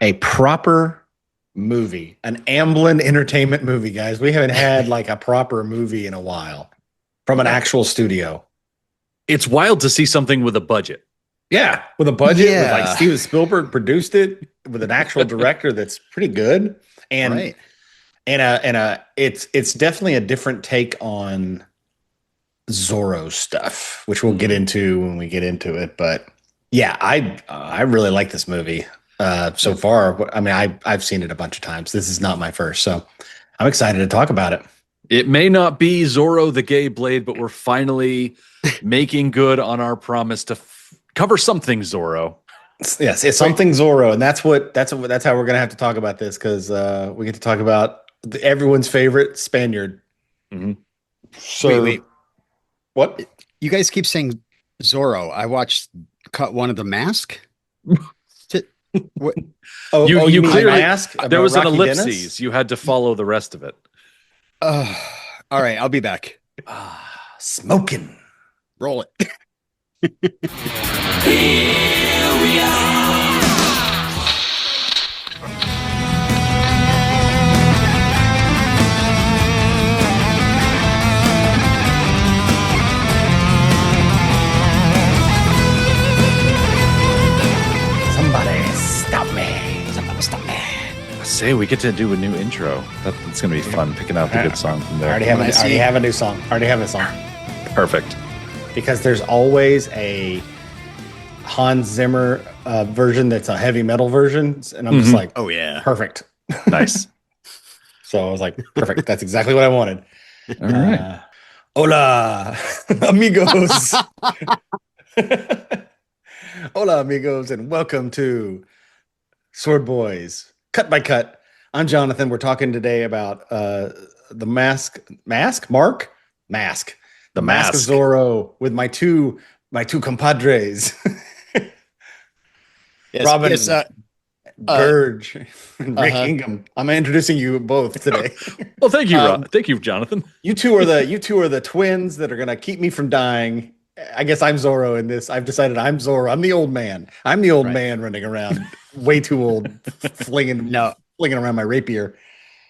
a proper movie, an Amblin Entertainment movie, guys. We haven't had like a proper movie in a while from an actual studio. It's wild to see something with a budget. Yeah, with a budget, with like Steven Spielberg produced it with an actual director that's pretty good, and it's definitely a different take on Zorro stuff, which we'll get into when we get into it. But yeah, I really like this movie so far. I mean, I've seen it a bunch of times. This is not my first, so I'm excited to talk about it. It may not be Zorro the Gay Blade, but we're finally making good on our promise to cover something Zorro. Yes, it's something Zorro, and that's how we're gonna have to talk about this, because we get to talk about everyone's favorite Spaniard. Mm-hmm. So, wait, what? You guys keep saying Zorro. I watched cut one of the Mask. What? You clearly Mask. There was Rocky an ellipses. Dennis? You had to follow the rest of it. All right, I'll be back. Smoking. Roll it. Here we are. Somebody stop me. Somebody stop me. Say we get to do a new intro. That's going to be fun, picking out the good song from there. I already have a new song. Perfect. Because there's always a Hans Zimmer version that's a heavy metal version, and I'm just like, oh yeah, perfect. Nice. So I was like, perfect. That's exactly what I wanted. All right. Hola, amigos. Hola, amigos, and welcome to Sword Boys Cut by Cut. I'm Jonathan. We're talking today about the Mask of Zorro with my two compadres, Robin Burge and Rick Ingham. I'm introducing you both today. Well, thank you, thank you, Jonathan. You two are the twins that are gonna keep me from dying. I guess I'm Zorro in this. I've decided I'm Zorro. I'm the old man. I'm the old man running around, way too old, flinging around my rapier.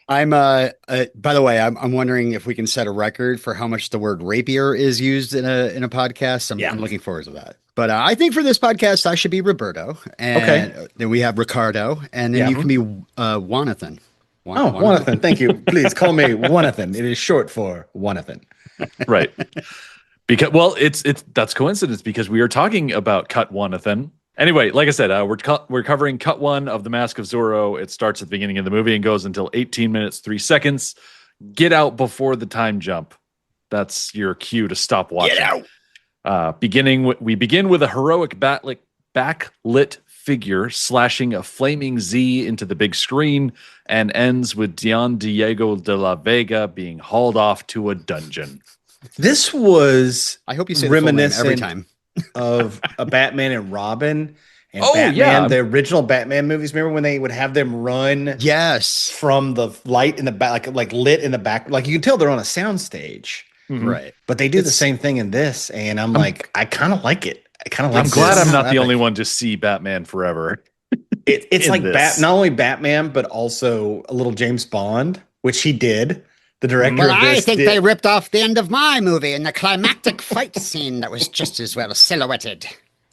I'm by the way, I'm wondering if we can set a record for how much the word rapier is used in a podcast. I'm looking forward to that. But I think for this podcast, I should be Roberto, and then we have Ricardo, and then you can be Juanathan. Juanathan. Thank you. Please call me Juanathan. It is short for Juanathan. Right. Because that's coincidence, because we are talking about Cut Juanathan. Anyway, like I said, we're covering Cut 1 of The Mask of Zorro. It starts at the beginning of the movie and goes until 18 minutes, 3 seconds. Get out before the time jump. That's your cue to stop watching. Get out. We begin with a heroic backlit figure slashing a flaming Z into the big screen, and ends with Don Diego de la Vega being hauled off to a dungeon. This was, I hope you say reminiscent every time, of a Batman and Robin and Batman, the original Batman movies. Remember when they would have them run from the light in the back, like lit in the back, like you can tell they're on a sound stage. Right? But they do the same thing in this, and I'm like, I kind of like it. I'm glad I'm not the only one to see Batman Forever. It's like not only Batman, but also a little James Bond, which he did. The director of this I think they ripped off the end of my movie in the climactic fight scene that was just as well silhouetted.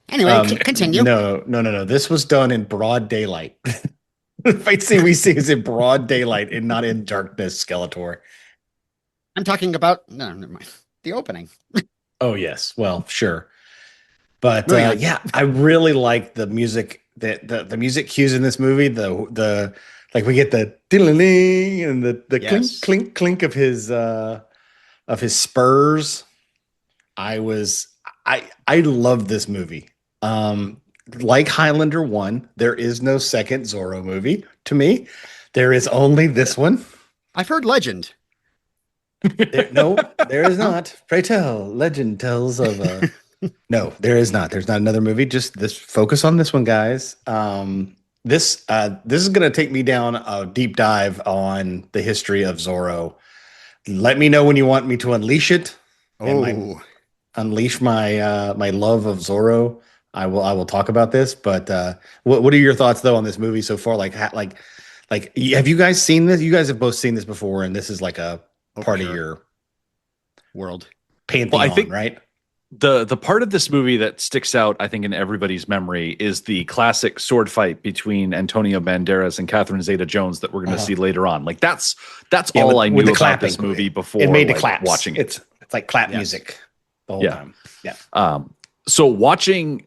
Anyway, continue. No. This was done in broad daylight. The fight scene we see is in broad daylight and not in darkness, Skeletor. I'm talking about never mind. The opening. Oh yes, well sure, but I really like the music. The music cues in this movie. The like we get the diddling and the clink clink of his spurs. I love this movie. Like Highlander 1, there is no second Zorro movie to me. There is only this one. I've heard legend. There is not. Pray tell. Legend tells of no, there is not. There's not another movie. Just this. Focus on this one, guys. This is going to take me down a deep dive on the history of Zorro. Let me know when you want me to unleash it. Unleash my my love of Zorro I will talk about this. But what are your thoughts though on this movie so far? Like have you guys seen this? You guys have both seen this before, and this is like a part of your world pantheon, Well, I think right? the part of this movie that sticks out, I think, in everybody's memory is the classic sword fight between Antonio Banderas and Catherine Zeta-Jones that we're going to see later on. Like that's all I knew about this movie before. It made the like, claps. Watching it. It's like clap music the whole time. Yeah. So watching,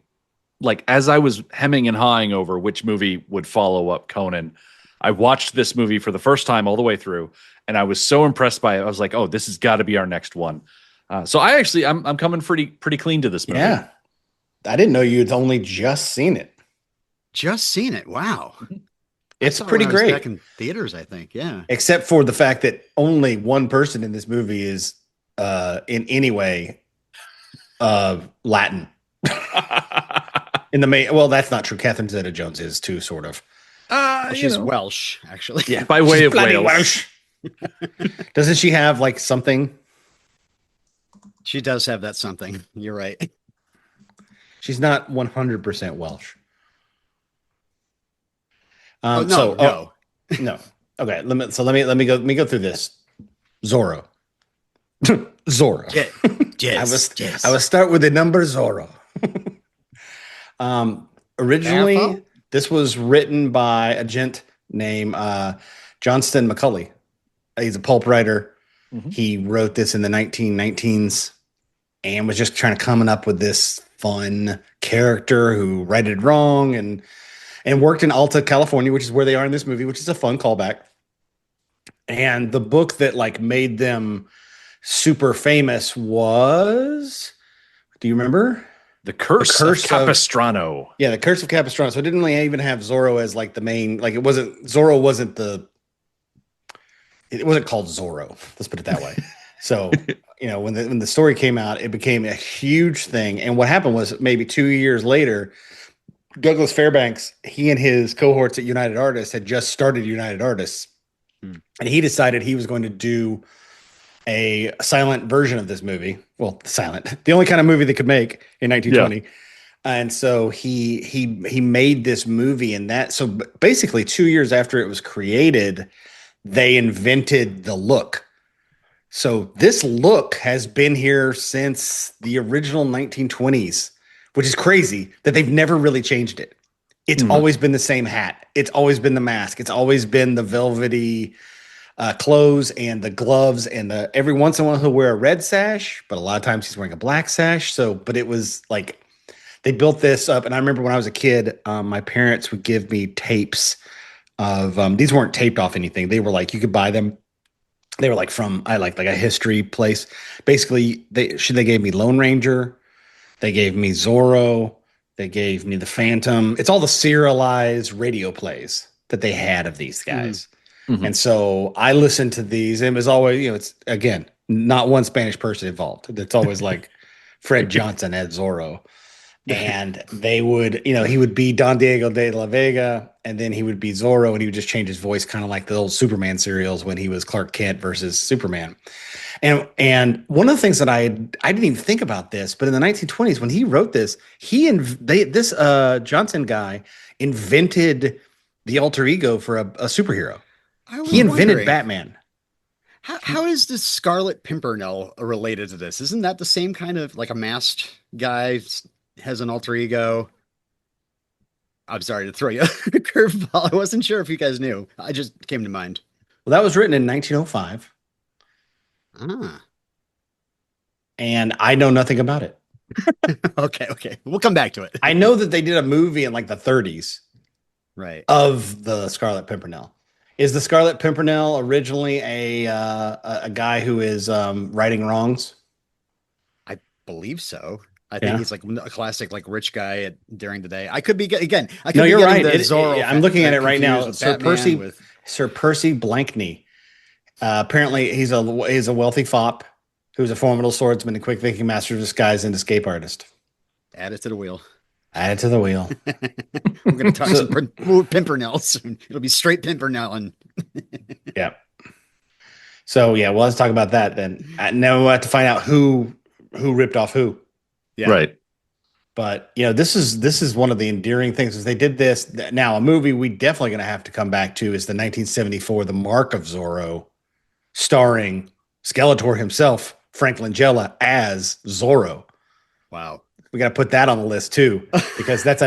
like, as I was hemming and hawing over which movie would follow up Conan, I watched this movie for the first time all the way through, and I was so impressed by it. I was like, "Oh, this has got to be our next one." So I'm coming pretty clean to this movie. Yeah, I didn't know you'd only just seen it. Just seen it. Wow, it's pretty great. Back in theaters, I think. Yeah, except for the fact that only one person in this movie is in any way Latin. In the main, well, that's not true. Catherine Zeta-Jones is too, sort of. She's Welsh, actually. Yeah, by way of Wales. Welsh. Doesn't she have like something? She does have that something. You're right. She's not 100% Welsh. No. No. Okay. Let me go through this. Zorro. Zorro. Jess. I will start with the number Zorro. Originally, Careful. this was written by a gent named Johnston McCulley. He's a pulp writer. Mm-hmm. He wrote this in the 1919s and was just trying to coming up with this fun character who righted wrong and worked in Alta, California, which is where they are in this movie, which is a fun callback. And the book that like made them super famous was, do you remember? The Curse of Capistrano. Yeah, the Curse of Capistrano. So it didn't really even have Zorro as like the main, like Zorro wasn't it wasn't called Zorro. Let's put it that way. So, when the story came out, it became a huge thing. And what happened was maybe 2 years later, Douglas Fairbanks, he and his cohorts at United Artists had just started United Artists. And he decided he was going to do a silent version of this movie. Well, silent, the only kind of movie they could make in 1920. Yeah. And so he made this movie, and so basically 2 years after it was created, they invented the look. So this look has been here since the original 1920s, which is crazy that they've never really changed it. It's always been the same hat. It's always been the mask. It's always been the velvety clothes and the gloves, and every once in a while he'll wear a red sash, but a lot of times he's wearing a black sash. But it was like they built this up. And I remember when I was a kid, my parents would give me tapes of these weren't taped off anything. They were like, you could buy them. They were like from like a history place. Basically, they gave me Lone Ranger, they gave me Zorro, they gave me the Phantom. It's all the serialized radio plays that they had of these guys. Mm-hmm. And so I listened to these, and it was always, it's again, not one Spanish person involved. It's always like Fred Johnson as Zorro. And they would, he would be Don Diego de la Vega, and then he would be Zorro, and he would just change his voice, kind of like the old Superman serials when he was Clark Kent versus Superman. And one of the things that I didn't even think about this, but in the 1920s when he wrote this, this Johnson guy invented the alter ego for a superhero. He invented Batman. How is the Scarlet Pimpernel related to this? Isn't that the same kind of like a masked guy has an alter ego? I'm sorry to throw you a curveball. I wasn't sure if you guys knew. I just came to mind. Well, that was written in 1905. And I know nothing about it. Okay. We'll come back to it. I know that they did a movie in like the 30s. Right. Of the Scarlet Pimpernel. Is the Scarlet Pimpernel originally a guy who is righting wrongs? I believe so. I think he's like a classic, like rich guy during the day. I could be again. No, you're right. I'm looking at it right now. Sir Percy Blankney. Apparently, he's a wealthy fop who's a formidable swordsman and quick thinking master of disguise and escape artist. Add it to the wheel. Add it to the wheel. We're going to talk some Pimpernel soon. It'll be straight Pimpernel. Yeah. So well, let's talk about that then. Now we have to find out who ripped off who. Yeah. Right. But this is one of the endearing things is they did this. Now, a movie we definitely going to have to come back to is the 1974 The Mark of Zorro, starring Skeletor himself, Frank Langella as Zorro. Wow. We got to put that on the list too, because that's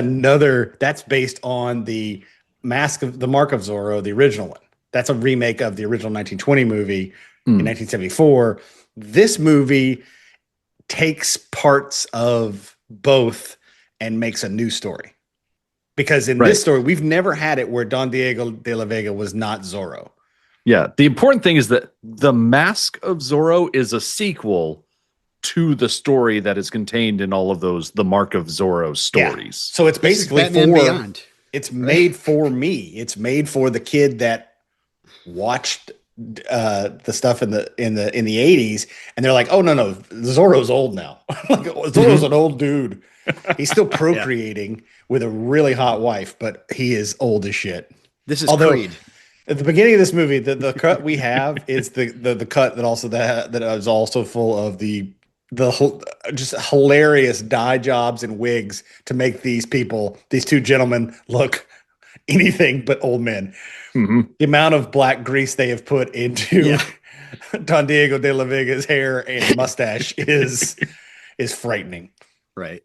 based on the The Mark of Zorro, the original one. That's a remake of the original 1920 movie in 1974. This movie takes parts of both and makes a new story. Because in this story, we've never had it where Don Diego de la Vega was not Zorro. Yeah. The important thing is that The Mask of Zorro is a sequel to the story that is contained in all of those The Mark of Zorro stories. Yeah. So it's basically Beyond. It's made for me. It's made for the kid that watched the stuff in the 80s, and they're like, oh no, Zorro's old now. Like, Zorro's an old dude. He's still procreating with a really hot wife, but he is old as shit. This is Creed. At the beginning of this movie, the cut we have is the cut that is also full of the whole just hilarious dye jobs and wigs to make these two gentlemen look anything but old men. Mm-hmm. The amount of black grease they have put into Don Diego de la Vega's hair and mustache is frightening. Right.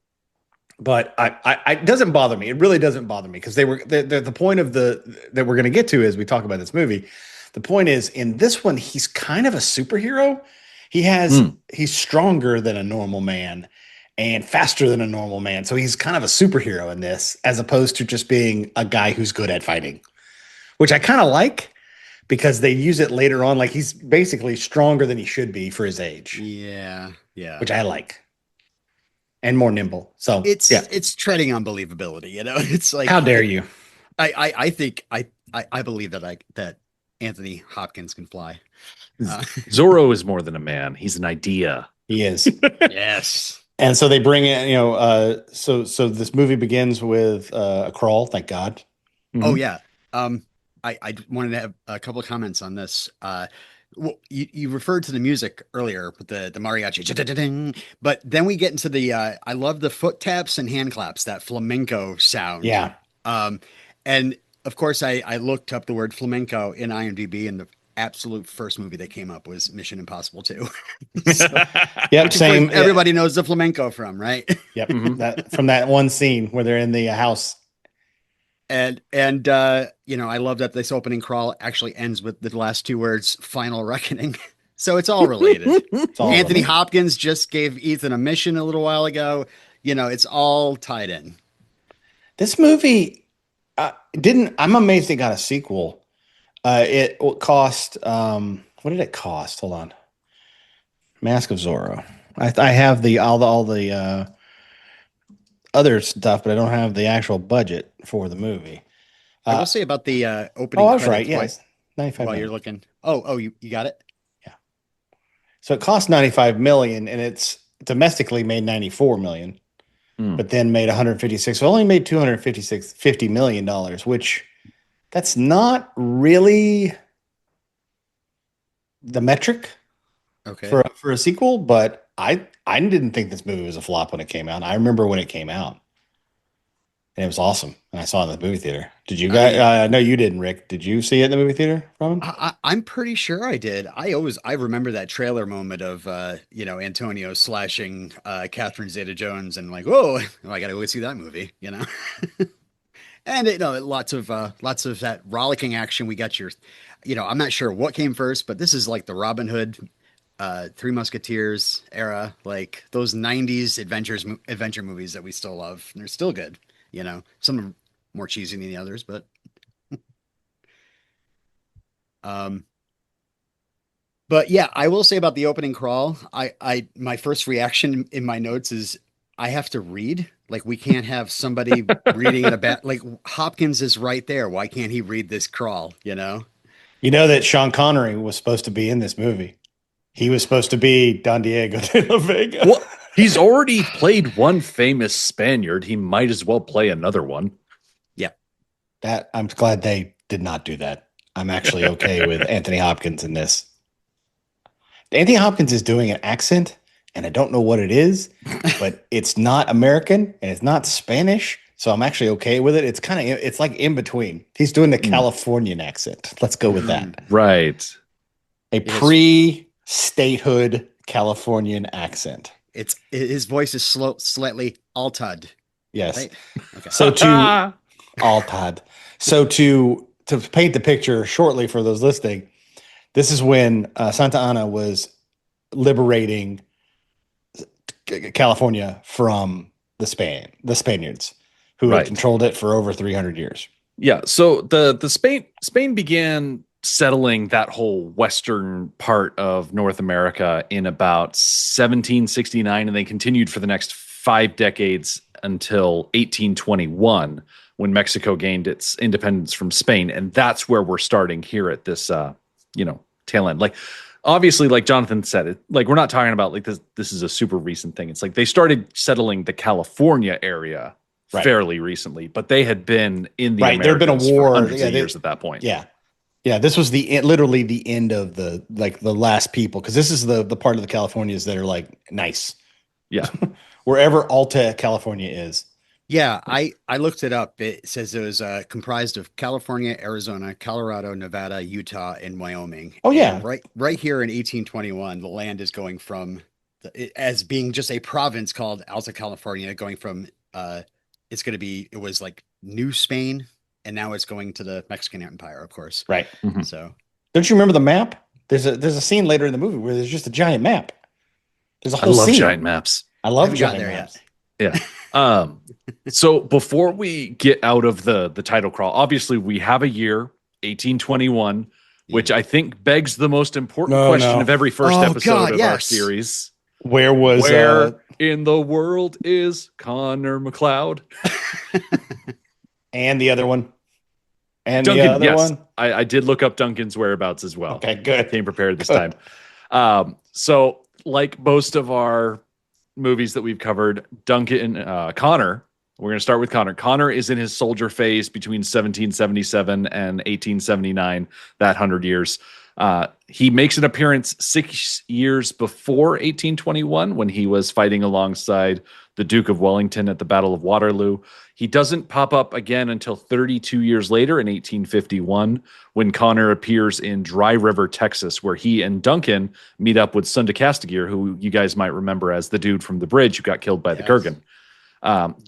But it doesn't bother me. It really doesn't bother me because the point of that we're going to get to as we talk about this movie. The point is, in this one, he's kind of a superhero. He's stronger than a normal man and faster than a normal man. So he's kind of a superhero in this, as opposed to just being a guy who's good at fighting, which I kind of like because they use it later on. Like, he's basically stronger than he should be for his age. Yeah. Yeah. Which I like. And more nimble. So it's treading on believability. It's like, how dare you? I think I believe that Anthony Hopkins can fly. Zorro is more than a man. He's an idea. He is. Yes. And so they bring in, so this movie begins with a crawl, thank God. Mm-hmm. Oh yeah. I wanted to have a couple of comments on this. Well, you referred to the music earlier with the mariachi, but then we get into the I love the foot taps and hand claps, that flamenco sound. Yeah. And of course I looked up the word flamenco in IMDb, and the absolute first movie that came up was Mission Impossible 2. Same. Everybody knows the flamenco from, right? Yep. From that one scene where they're in the house. And I love that this opening crawl actually ends with the last two words, "Final Reckoning." So it's all related. Anthony Hopkins just gave Ethan a mission a little while ago. It's all tied in. This movie I'm amazed it got a sequel. It cost what did it cost? Hold on. Mask of Zorro. I have all the other stuff, but I don't have the actual budget for the movie. I will say about the opening. Oh, I was right. Yes, 95. While you're looking. Oh, you got it. Yeah. So it cost $95 million, and it's domestically made $94 million, but then made 156. So it only made $50 million, which that's not really the metric for a sequel. But I didn't think this movie was a flop when it came out. I remember when it came out, and it was awesome. And I saw it in the movie theater. Did you guys? I know you didn't, Rick. Did you see it in the movie theater, Robin? I'm pretty sure I did. I remember that trailer moment of Antonio slashing Catherine Zeta-Jones, and like, whoa, I got to go see that movie. And lots of that rollicking action. We got I'm not sure what came first, but this is like the Robin Hood, Three Musketeers era, like those 90s adventure movies that we still love. And they're still good. Some are more cheesy than the others, but but yeah, I will say about the opening crawl, my first reaction in my notes is I have to read. Like, we can't have somebody reading it about, like, Hopkins is right there. Why can't he read this crawl? You know that Sean Connery was supposed to be in this movie. He was supposed to be Don Diego de la Vega. Well, he's already played one famous Spaniard. He might as well play another one. Yeah. That I'm glad they did not do that. I'm actually okay with Anthony Hopkins in this. Anthony Hopkins is doing an accent, and I don't know what it is, but it's not American and it's not Spanish. So I'm actually okay with it. It's like in between. He's doing the Californian accent. Let's go with that. Right. A pre-statehood Californian accent. His voice is slightly altered. Yes. Right? Okay. So to altered. So to paint the picture shortly for those listening, this is when Santa Anna was liberating California from the Spaniards, who had controlled it for over 300 years. Yeah. So the Spain began settling that whole western part of North America in about 1769, and they continued for the next 5 decades until 1821, when Mexico gained its independence from Spain. And that's where we're starting here at this tail end. Like, obviously, like Jonathan said, it, like, we're not talking about like this is a super recent thing. It's like they started settling the California area fairly recently, but they had been in the Americas. There had been a war for hundreds of years at that point. Yeah, this was literally the end of the last people, because this is the part of the Californias that are like nice. Yeah. Wherever Alta, California is. Yeah, I looked it up. It says it was comprised of California, Arizona, Colorado, Nevada, Utah, and Wyoming. Oh, yeah. And right here in 1821, the land is going from as being just a province called Alta California, going from it was like New Spain, and now it's going to the Mexican Empire, of course. Right. Mm-hmm. So, don't you remember the map? There's a scene later in the movie where there's just a giant map. There's a whole I love scene. giant maps. I love giant maps. Yeah. So before we get out of the title crawl, obviously we have a year, 1821, which I think begs the most important question of every first episode of our series. Where in the world is Connor McLeod? And the other one. And Duncan, the other one. I did look up Duncan's whereabouts as well. Okay, good. Came prepared this time. So like most of our movies that we've covered, Connor, we're going to start with Connor. Connor is in his soldier phase between 1777 and 1879, that 100 years. He makes an appearance 6 years before 1821 when he was fighting alongside the Duke of Wellington at the Battle of Waterloo. He doesn't pop up again until 32 years later in 1851 when Connor appears in Dry River, Texas, where he and Duncan meet up with Sunda Castigier, who you guys might remember as the dude from the bridge who got killed by the Kurgan.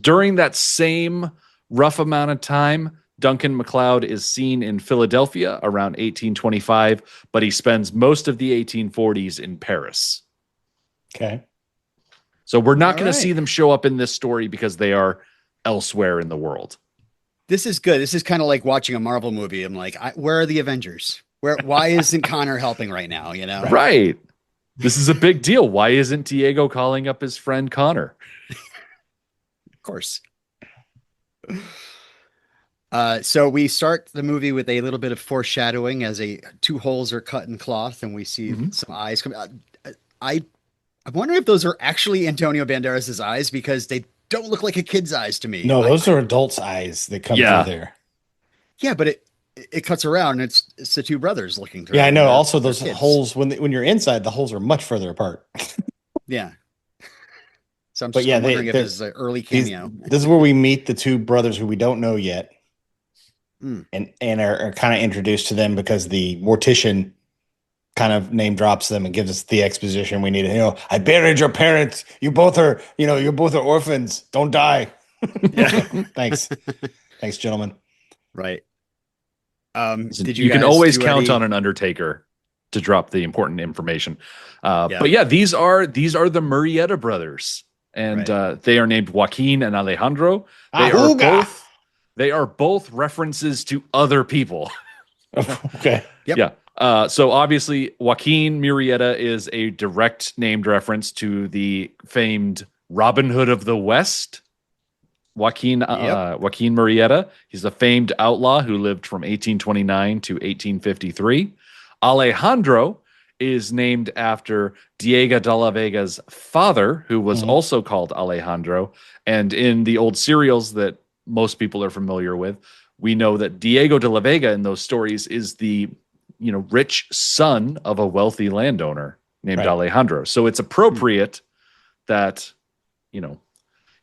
During that same rough amount of time, Duncan MacLeod is seen in Philadelphia around 1825, but he spends most of the 1840s in Paris. Okay. So we're not going to see them show up in this story because they are elsewhere in the world. This is good. This is kind of like watching a Marvel movie. I'm like, where are the Avengers? Why isn't Connor helping right now? You know? Right. This is a big deal. Why isn't Diego calling up his friend Connor? Of course. So we start the movie with a little bit of foreshadowing as two holes are cut in cloth and we see some eyes come out. I'm wondering if those are actually Antonio Banderas' eyes, because they don't look like a kid's eyes to me. No, those are adults' eyes that come through there. Yeah, but it cuts around. And it's the two brothers looking through. Yeah, I know. Also, those holes when you're inside, the holes are much further apart. Yeah. So I'm just wondering if this is an early cameo. This is where we meet the two brothers who we don't know yet, and are kind of introduced to them because the mortician kind of name drops them and gives us the exposition we need. I buried your parents. You both are orphans. Don't die. Thanks, gentlemen. Right. You can always count on an undertaker to drop the important information. But yeah, these are the Murrieta brothers, and they are named Joaquin and Alejandro. They are both references to other people. Okay. Yep. Yeah. So obviously Joaquin Murrieta is a direct named reference to the famed Robin Hood of the West. Joaquin Murrieta. He's a famed outlaw who lived from 1829 to 1853. Alejandro is named after Diego de la Vega's father, who was also called Alejandro. And in the old serials that most people are familiar with, we know that Diego de la Vega in those stories is the rich son of a wealthy landowner named Alejandro. So it's appropriate that, you know,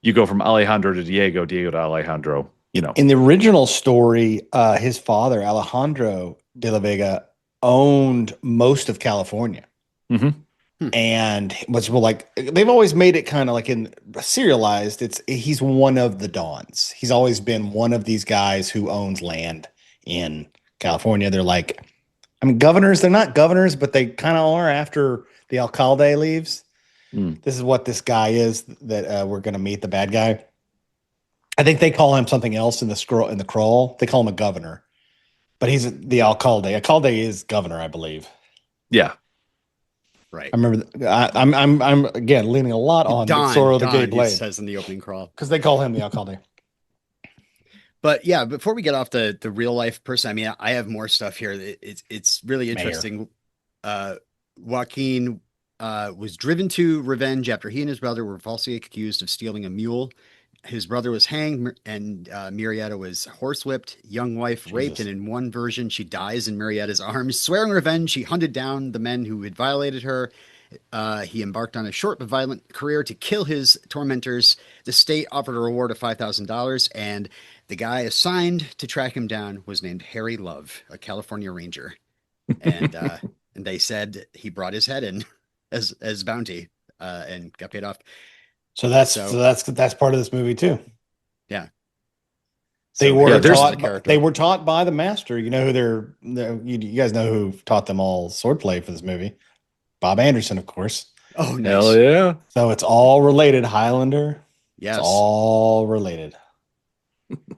you go from Alejandro to Diego, Diego to Alejandro, you know. In the original story, his father, Alejandro de la Vega, owned most of California. And what's like, they've always made it kind of like in serialized. He's one of the Dons. He's always been one of these guys who owns land in California. They're like, I mean, governors, they're not governors, but they kind of are after the alcalde leaves. This is what this guy is that we're going to meet, the bad guy. I think they call him something else in the crawl. They call him a governor, but he's the alcalde. Alcalde is governor, I believe. Yeah. Right. I remember. I'm again leaning a lot on Zorro the Gay Blade. Says in the opening crawl because they call him the alcalde. But yeah, before we get off the real life person, I mean, I have more stuff here. It's really interesting. Joaquin was driven to revenge after he and his brother were falsely accused of stealing a mule. His brother was hanged, and Murrieta was horsewhipped. Young wife raped, and in one version, she dies in Murrieta's arms. Swearing revenge, he hunted down the men who had violated her. He embarked on a short but violent career to kill his tormentors. The state offered a reward of $5,000, and the guy assigned to track him down was named Harry Love, a California Ranger. And and they said he brought his head in as bounty and got paid off. So that's part of this movie too. Yeah. They were taught by the master. You know who you guys know who taught them all swordplay for this movie? Bob Anderson, of course. Oh, nice. Hell yeah. So it's all related. Highlander. Yes. It's all related.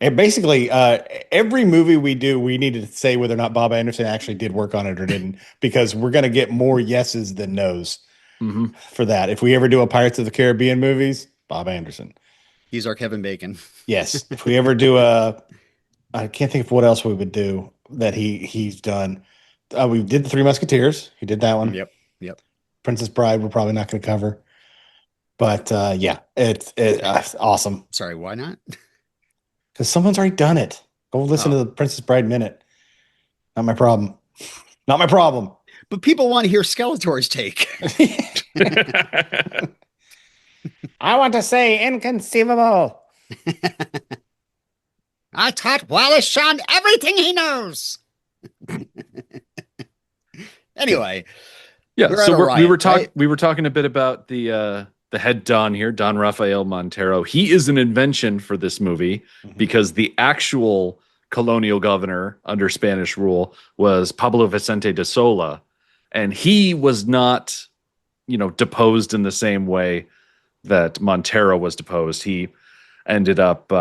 And basically, every movie we do, we need to say whether or not Bob Anderson actually did work on it or didn't, because we're going to get more yeses than nos for that. If we ever do a Pirates of the Caribbean movies, Bob Anderson. He's our Kevin Bacon. Yes. If we ever do I can't think of what else we would do that he's done. We did the Three Musketeers. He did that one. Yep. Princess Bride, we're probably not going to cover. But yeah, it's awesome. Sorry, why not? Because someone's already done it. Go listen to the Princess Bride Minute. Not my problem. Not my problem. But people want to hear Skeletor's take. I want to say inconceivable. I taught Wallace Shawn everything he knows. Anyway. Yeah, so we were talking a bit about the head Don here, Don Rafael Montero. He is an invention for this movie because the actual colonial governor under Spanish rule was Pablo Vicente de Sola, and he was not, deposed in the same way that Montero was deposed. He ended up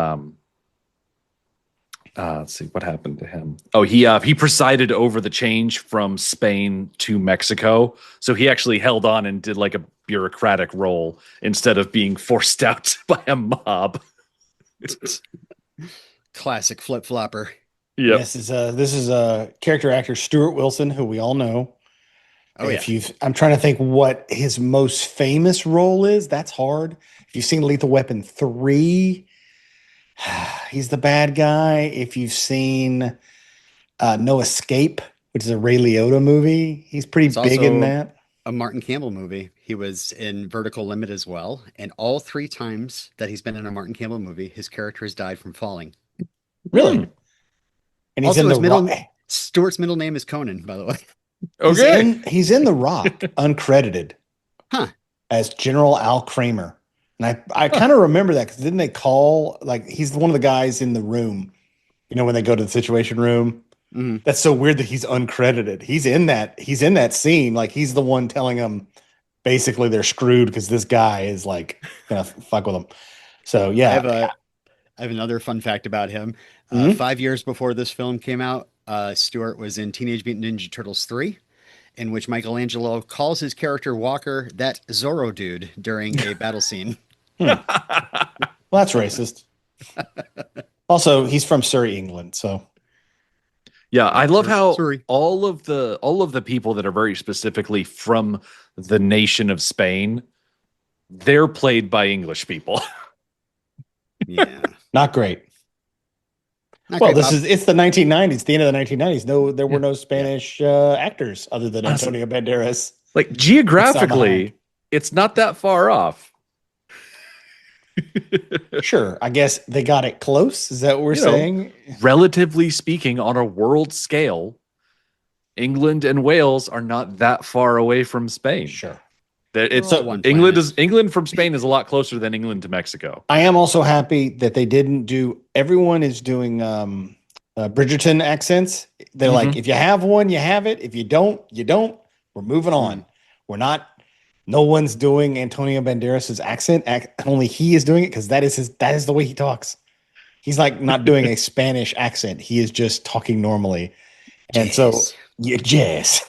let's see what happened to him. Oh, he presided over the change from Spain to Mexico. So he actually held on and did like a bureaucratic role instead of being forced out by a mob. Classic flip-flopper. Yeah. This is a character actor, Stuart Wilson, who we all know. Oh, I'm trying to think what his most famous role is. That's hard. If you've seen Lethal Weapon 3, he's the bad guy. If you've seen No Escape, which is a Ray Liotta movie, he's pretty big in that. A Martin Campbell movie. He was in Vertical Limit as well. And all 3 times that he's been in a Martin Campbell movie, his character has died from falling. Really? And he's also, Stuart's middle name is Conan, by the way. Okay. He's in The Rock, uncredited, as General Al Kramer. And I kind of remember that because didn't they call, like, he's one of the guys in the room, when they go to the Situation Room. Mm-hmm. That's so weird that he's uncredited. He's in that scene. Like, he's the one telling them basically they're screwed because this guy is like gonna fuck with them. So yeah. I have another fun fact about him. 5 years before this film came out, Stuart was in Teenage Mutant Ninja Turtles 3, in which Michelangelo calls his character Walker that Zorro dude during a battle scene. Well, that's racist. Also, he's from Surrey, England, so. Yeah, I love how all of the people that are very specifically from the nation of Spain, they're played by English people. Yeah. Not great. It's the 1990s, the end of the 1990s. No, there were no Spanish actors other than Antonio Banderas. Like, geographically, it's not that far off. Sure. I guess they got it close. Is that what we're You know, saying? Relatively speaking, on a world scale, England and Wales are not that far away from Spain. Sure. It's all one England planet. England from Spain is a lot closer than England to Mexico. I am also happy that they didn't do. Everyone is doing Bridgerton accents. They're like, if you have one, you have it. If you don't, you don't. We're moving on. We're not. No one's doing Antonio Banderas's accent. Only he is doing it because that is the way he talks. He's like not doing a Spanish accent. He is just talking normally. And so, yeah, Jess,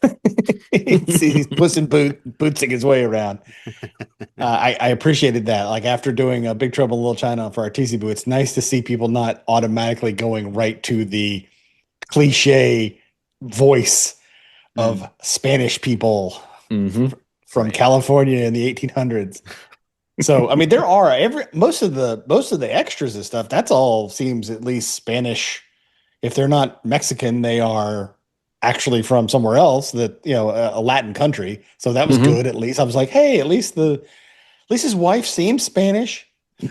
he's pushing bootsing his way around. I appreciated that. Like after doing a Big Trouble in Little China for our TC Boo, it's nice to see people not automatically going right to the cliche voice of Spanish people from California in the 1800s. So, I mean, there are most of the extras and stuff. That's all seems at least Spanish. If they're not Mexican, they are actually from somewhere else that, a Latin country. So that was good. At least I was like, hey, at least his wife seems Spanish.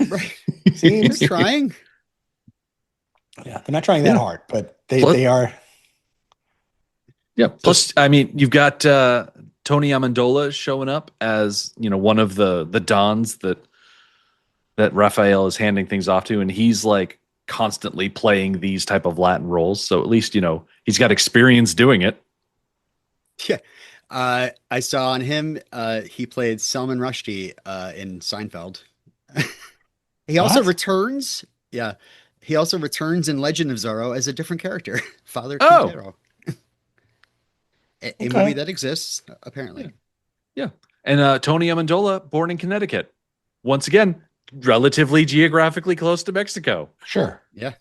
Right. Seems They're trying. Yeah. They're not trying that hard, but they are. Yeah. Plus, I mean, you've got Tony Amendola showing up as, one of the dons that Raphael is handing things off to, and he's like constantly playing these type of Latin roles. So at least, he's got experience doing it. Yeah. I saw on him, he played Salman Rushdie in Seinfeld. He also returns. Yeah. He also returns in Legend of Zorro as a different character, Father Quintero. A movie that exists, apparently. Yeah. And Tony Amendola, born in Connecticut. Once again, relatively geographically close to Mexico. Sure. Yeah.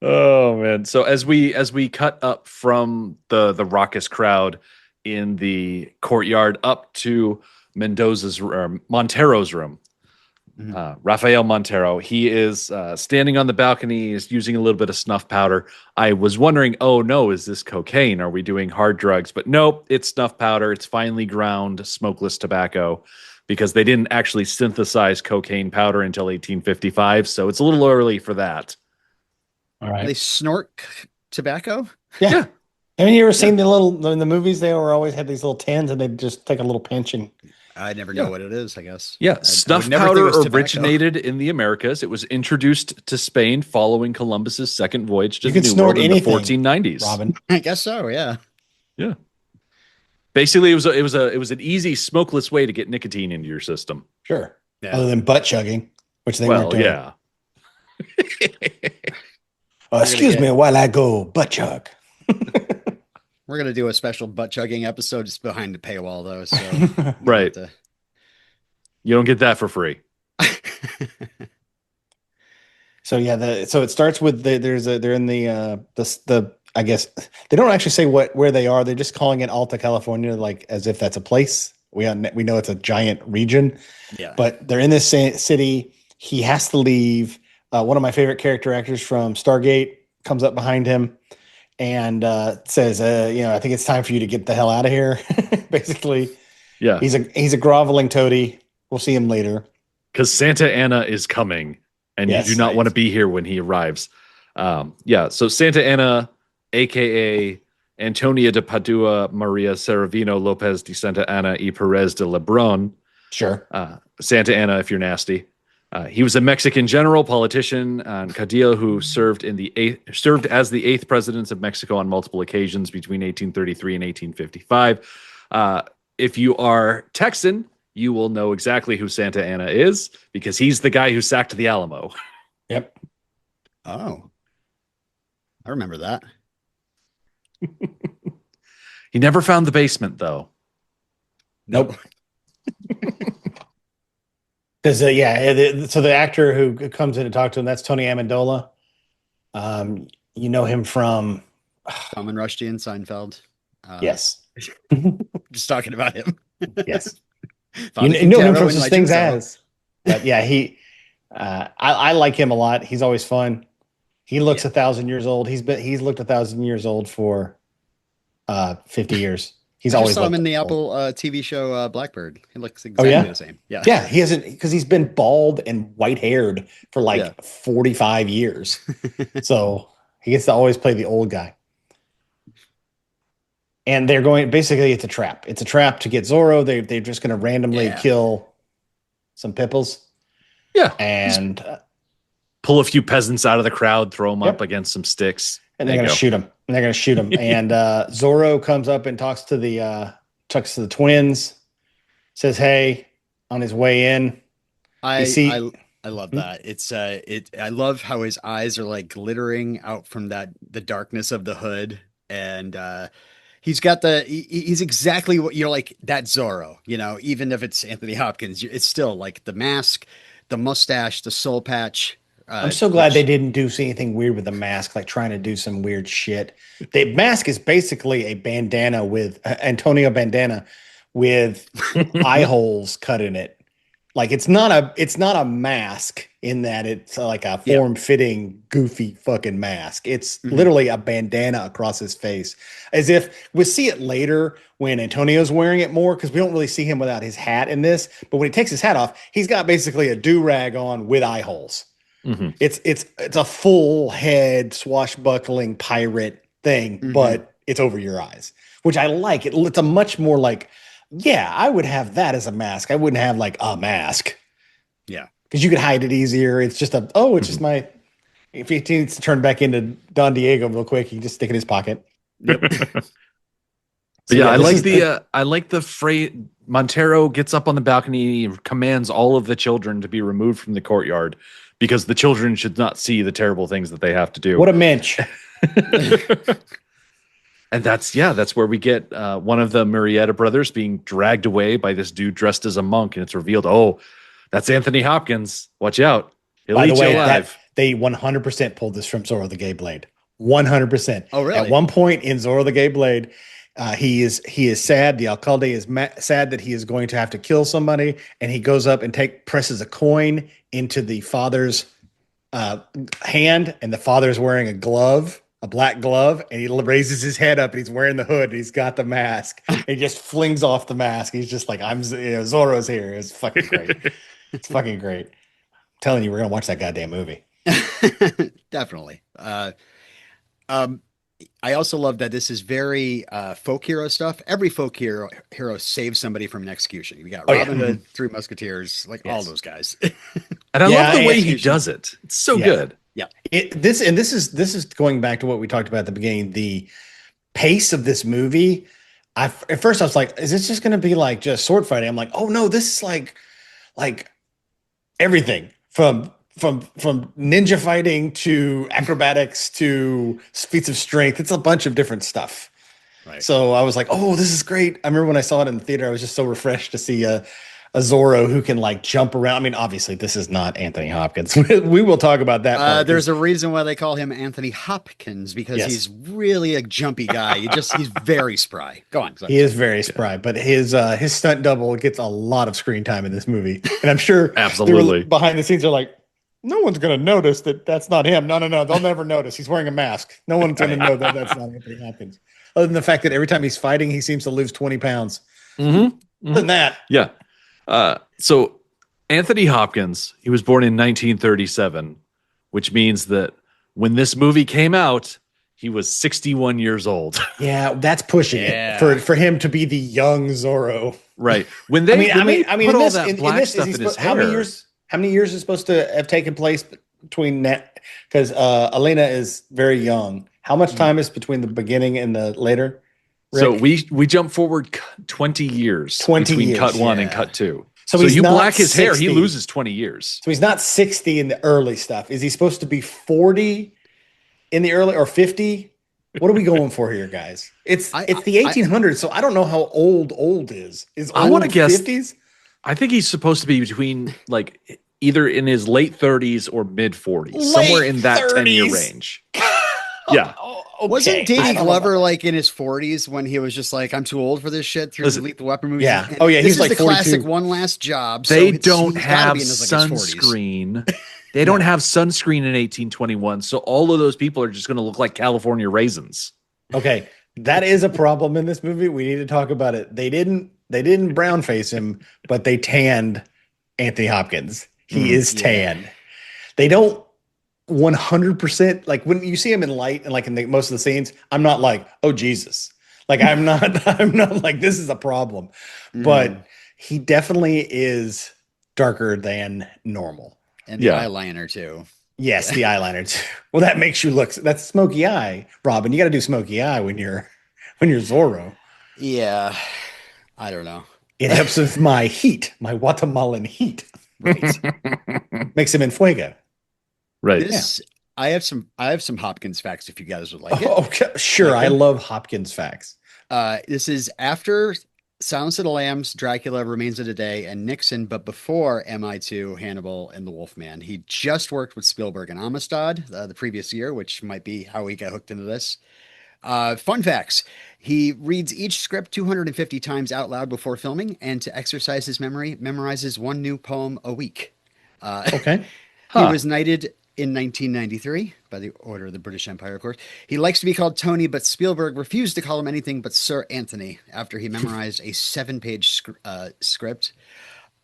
Oh man. So as we cut up from the raucous crowd in the courtyard up to Montero's room. Rafael Montero, he is standing on the balcony, is using a little bit of snuff powder. I was wondering, oh no, is this cocaine? Are we doing hard drugs? But nope, it's snuff powder. It's finely ground smokeless tobacco, because they didn't actually synthesize cocaine powder until 1855. So it's a little early for that. All right. They snort tobacco? Yeah. Haven't you ever seen in the movies, they were always had these little tins and they'd just take a little pinch and I never know what it is, I guess. Yeah, I snuff would never think it powder was tobacco. originated in the Americas. It was introduced to Spain following Columbus's second voyage to You the can New snort World in the anything, 1490s. Robin. I guess so, yeah. Yeah. Basically, it was an easy smokeless way to get nicotine into your system. Sure. Yeah. Other than butt chugging, which they weren't doing. Yeah. Excuse me while I go butt chug. We're going to do a special butt chugging episode just behind the paywall, though. So Right. You don't get that for free. So yeah, so it starts with they're in the I guess they don't actually say where they are. They're just calling it Alta California, like as if that's a place. We know it's a giant region. Yeah. But they're in this city. He has to leave. One of my favorite character actors from Stargate comes up behind him and says, I think it's time for you to get the hell out of here. Basically, Yeah. he's a groveling toady. We'll see him later. Because Santa Anna is coming, and Yes, you do not right. want to be here when he arrives. So Santa Anna, a.k.a. Antonia de Padua Maria Saravino Lopez de Santa Anna y Perez de Lebron. Sure. Santa Anna, if you're nasty. He was a Mexican general, politician, and Cadillo who served as the eighth president of Mexico on multiple occasions between 1833 and 1855. If you are Texan, you will know exactly who Santa Anna is, because he's the guy who sacked the Alamo. Yep. Oh. I remember that. He never found the basement, though. Nope. Because so the actor who comes in to talk to him, that's Tony Amendola. You know him from Salman Rushdie and Seinfeld. yes, Just talking about him. yes. Father You know him Quintero from in such Legend things of Zorro. as. But yeah, I like him a lot. He's always fun. He looks 1,000 years old. He's looked 1,000 years old for 50 years. He's I just always saw him looked in the old. Apple TV show Blackbird. He looks exactly yeah? the same. Yeah. Yeah, he hasn't because he's been bald and white haired for like Yeah. 45 years. So he gets to always play the old guy. And they're going basically it's a trap. It's a trap to get Zorro. They're just going to randomly Yeah. kill some pipples Yeah. and Pull a few peasants out of the crowd, throw them Yep. up against some sticks. and they're going to shoot him. And they're going to shoot him. And Zorro comes up and talks to the twins. Says, "Hey," on his way in. I You see- I love that. It's I love how his eyes are like glittering out from the darkness of the hood, and he's got he's exactly what you're like, that Zorro, you know, even if it's Anthony Hopkins, it's still like the mask, the mustache, the soul patch. I'm so glad they didn't do anything weird with the mask, like trying to do some weird shit. The mask is basically a bandana with Antonio bandana with eye holes cut in it. Like it's not a mask in that it's like a form-fitting, goofy fucking mask. It's literally a bandana across his face, as if we'll see it later when Antonio's wearing it more because we don't really see him without his hat in this. But when he takes his hat off, he's got basically a do-rag on with eye holes. Mm-hmm. It's a full head swashbuckling pirate thing, but it's over your eyes, which I like. It's a much more like, yeah, I would have that as a mask. I wouldn't have like a mask. Yeah. Because you could hide it easier. It's just it's just my, if he needs to turn back into Don Diego real quick, he can just stick it in his pocket. Yep. But yeah, I this like the phrase. Montero gets up on the balcony and commands all of the children to be removed from the courtyard because the children should not see the terrible things that they have to do. What a mensch. And that's where we get one of the Murrieta brothers being dragged away by this dude dressed as a monk, and it's revealed, oh, that's Anthony Hopkins. Watch out. He'll By the eat way, you alive. they 100% pulled this from Zorro the Gay Blade. 100%. Oh, really? At one point in Zorro the Gay Blade, he is sad. The alcalde is sad that he is going to have to kill somebody, and he goes up and presses a coin into the father's hand, and the father's wearing a glove, a black glove, and he raises his head up, and he's wearing the hood, and he's got the mask, and he just flings off the mask. He's just like, Zorro's here. It's fucking great. It's fucking great. I'm telling you, we're gonna watch that goddamn movie. Definitely. I also love that this is very folk hero stuff. Every folk hero saves somebody from an execution. You got Robin Hood, Three Musketeers, like all those guys. And I love the way he execution. does it. It's so good. Yeah. This is going back to what we talked about at the beginning. The pace of this movie. At first I was like, is this just going to be like just sword fighting? I'm like, oh no, this is like everything from ninja fighting to acrobatics to feats of strength. It's a bunch of different stuff. Right. So I was like, oh, this is great. I remember when I saw it in the theater, I was just so refreshed to see a Zorro who can like jump around. I mean, obviously this is not Anthony Hopkins. We will talk about that. Part. There's a reason why they call him Anthony Hopkins, because he's really a jumpy guy. He's very spry. Go on. He is very spry, but his stunt double gets a lot of screen time in this movie. And I'm sure Absolutely. behind the scenes they're like, no one's going to notice that's not him. No. They'll never notice. He's wearing a mask. No one's going to know that that's not Anthony Hopkins. Other than the fact that every time he's fighting, he seems to lose 20 pounds. Mm-hmm. Other than that. Yeah. So Anthony Hopkins, he was born in 1937, which means that when this movie came out, he was 61 years old. Yeah, that's pushing it for him to be the young Zorro. Right. When they put all that black stuff in his hair. How many years is supposed to have taken place between that? Because Elena is very young. How much time is between the beginning and the later? Rick? So we jump forward 20 years between cut one and cut two. So you not black his 60. hair, he loses 20 years. So he's not 60 in the early stuff. Is he supposed to be 40 in the early or 50? What are we going for here, guys? It's the 1800s, so I don't know how old is. I want to guess 50s? I think he's supposed to be between like either in his late 30s or mid 40s, somewhere in that 10-year range. Yeah. Okay. Wasn't Danny Glover like in his 40s when he was just like, I'm too old for this shit through the Lethal Weapon movies? Yeah. And Oh yeah, he's this like is the 42. classic One Last Job. They so don't he's gotta have be in his, like, his 40s. sunscreen. They don't have sunscreen in 1821. So all of those people are just going to look like California raisins. Okay. That is a problem in this movie. We need to talk about it. They didn't brown face him, but they tanned Anthony Hopkins. He is tanned. They don't 100% like when you see him in light and like in most of the scenes, I'm not like, oh Jesus. Like I'm not like this is a problem. But he definitely is darker than normal. And the eyeliner too. Yes, the eyeliner too. Well, that makes you look. That's smoky eye, Robin. You got to do smoky eye when you're Zorro. Yeah, I don't know. It helps with my heat, my Guatemalan heat. Right. Makes him en fuego. Right. I have some Hopkins facts if you guys would like it. Okay, sure. I love Hopkins facts. This is after Silence of the Lambs, Dracula, Remains of the Day, and Nixon, but before MI2, Hannibal, and The Wolfman. He just worked with Spielberg and Amistad the previous year, which might be how he got hooked into this. Fun facts. He reads each script 250 times out loud before filming, and to exercise his memory, memorizes one new poem a week. Okay. He was knighted in 1993 by the Order of the British Empire, of course. He likes to be called Tony, but Spielberg refused to call him anything but Sir Anthony after he memorized a 7-page script.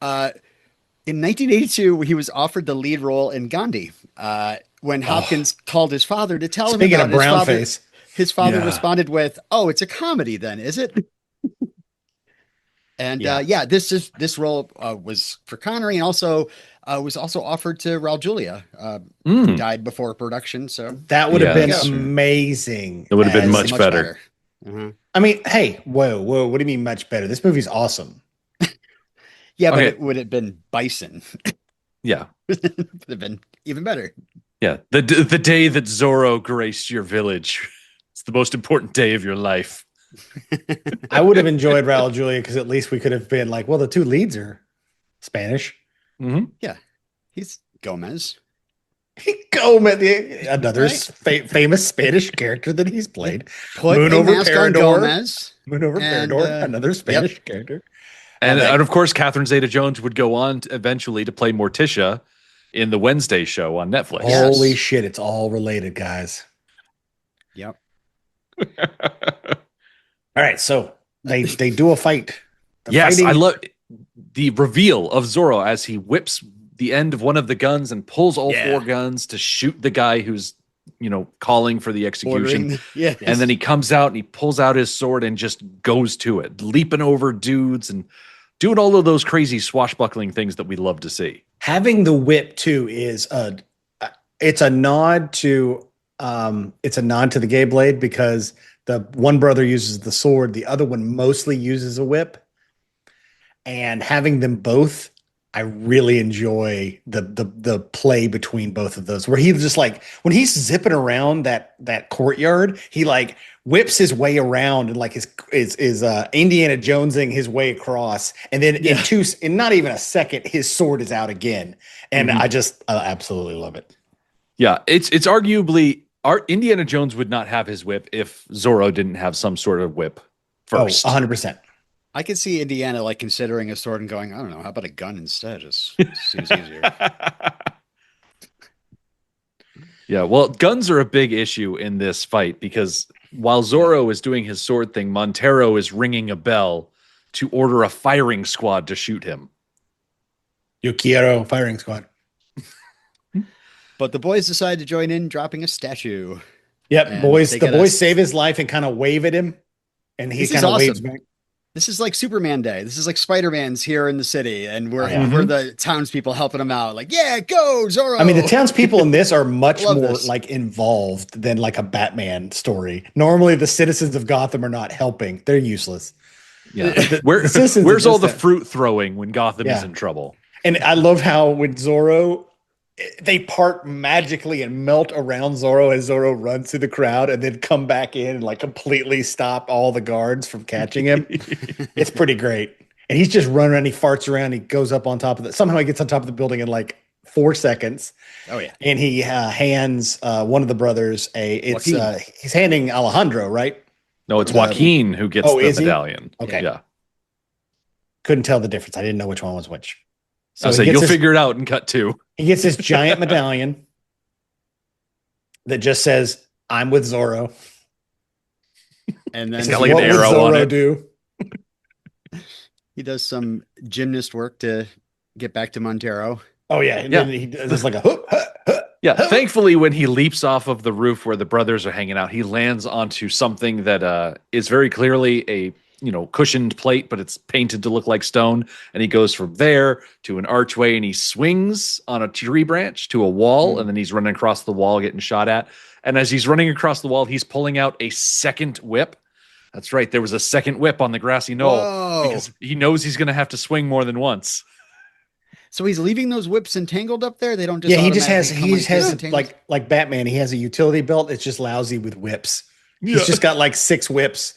In 1982, he was offered the lead role in Gandhi when Hopkins called his father to tell him about of brown face. His father responded with, "Oh, it's a comedy then, is it?" And this role was for Connery, and also was also offered to Raul Julia. He died before production, so that would have been amazing. It would have been much better. I mean, hey, whoa! What do you mean much better? This movie's awesome. Yeah, but it would have been Bison. Yeah, would have been even better. Yeah, the day that Zorro graced your village. It's the most important day of your life. I would have enjoyed Raul Julia because at least we could have been like, well, the two leads are Spanish. Yeah, he's Gomez. Gomez, another famous Spanish character that he's played. Put Moon a over mask Parador. on Gomez. Moon over Parador, another Spanish character. And of course, Catherine Zeta-Jones would go on eventually to play Morticia in the Wednesday show on Netflix. Holy shit, it's all related, guys. Yep. All right, so they do a fight. I love the reveal of Zorro as he whips the end of one of the guns and pulls all 4 guns to shoot the guy who's, calling for the execution. And then he comes out and he pulls out his sword and just goes to it, leaping over dudes and doing all of those crazy swashbuckling things that we love to see. Having the whip too is it's a nod to the gay blade because the one brother uses the sword, the other one mostly uses a whip. And having them both, I really enjoy the play between both of those. Where he's just like when he's zipping around that courtyard, he like whips his way around and like is Indiana Jonesing his way across, and then in not even a second, his sword is out again, and I just absolutely love it. Yeah, it's arguably Indiana Jones would not have his whip if Zorro didn't have some sort of whip first. 100%. I could see Indiana like considering a sword and going, I don't know, how about a gun instead? It seems easier. Yeah, well, guns are a big issue in this fight because while Zorro is doing his sword thing, Montero is ringing a bell to order a firing squad to shoot him. Yo quiero firing squad. But the boys decide to join in, dropping a statue. Yep, the boys save his life and kind of wave at him, and he kind of waves back. This is like Superman Day. This is like Spider-Man's here in the city, and we're the townspeople helping him out. Like, yeah, go Zorro. I mean, the townspeople in this are much more like involved than like a Batman story. Normally, the citizens of Gotham are not helping; they're useless. Yeah, where's all the fruit throwing when Gotham is in trouble? And I love how with Zorro, they part magically and melt around Zorro as Zorro runs through the crowd and then come back in and like completely stop all the guards from catching him. It's pretty great. And he's just running around. He farts around. He goes up on top of somehow he gets on top of the building in like 4 seconds. Oh yeah. And he hands one of the brothers he's handing Alejandro, right? No, it's Joaquin who gets the medallion. Okay. Yeah. Couldn't tell the difference. I didn't know which one was which. So you'll figure it out in cut 2. He gets this giant medallion that just says, I'm with Zorro. And then He's got like an What would arrow on Zorro it. do? he does some gymnast work to get back to Montero. Oh yeah, and Yeah. then he does like a hoop. Yeah, thankfully, when he leaps off of the roof where the brothers are hanging out, he lands onto something that is very clearly a cushioned plate, but it's painted to look like stone. And he goes from there to an archway, and he swings on a tree branch to a wall, and then he's running across the wall, getting shot at. And as he's running across the wall, he's pulling out a second whip. That's right, there was a second whip on the grassy knoll because he knows he's going to have to swing more than once. So he's leaving those whips entangled up there. They don't just Yeah, he just automatically come has entangled? like Batman. He has a utility belt. It's just lousy with whips. He's just got like 6 whips.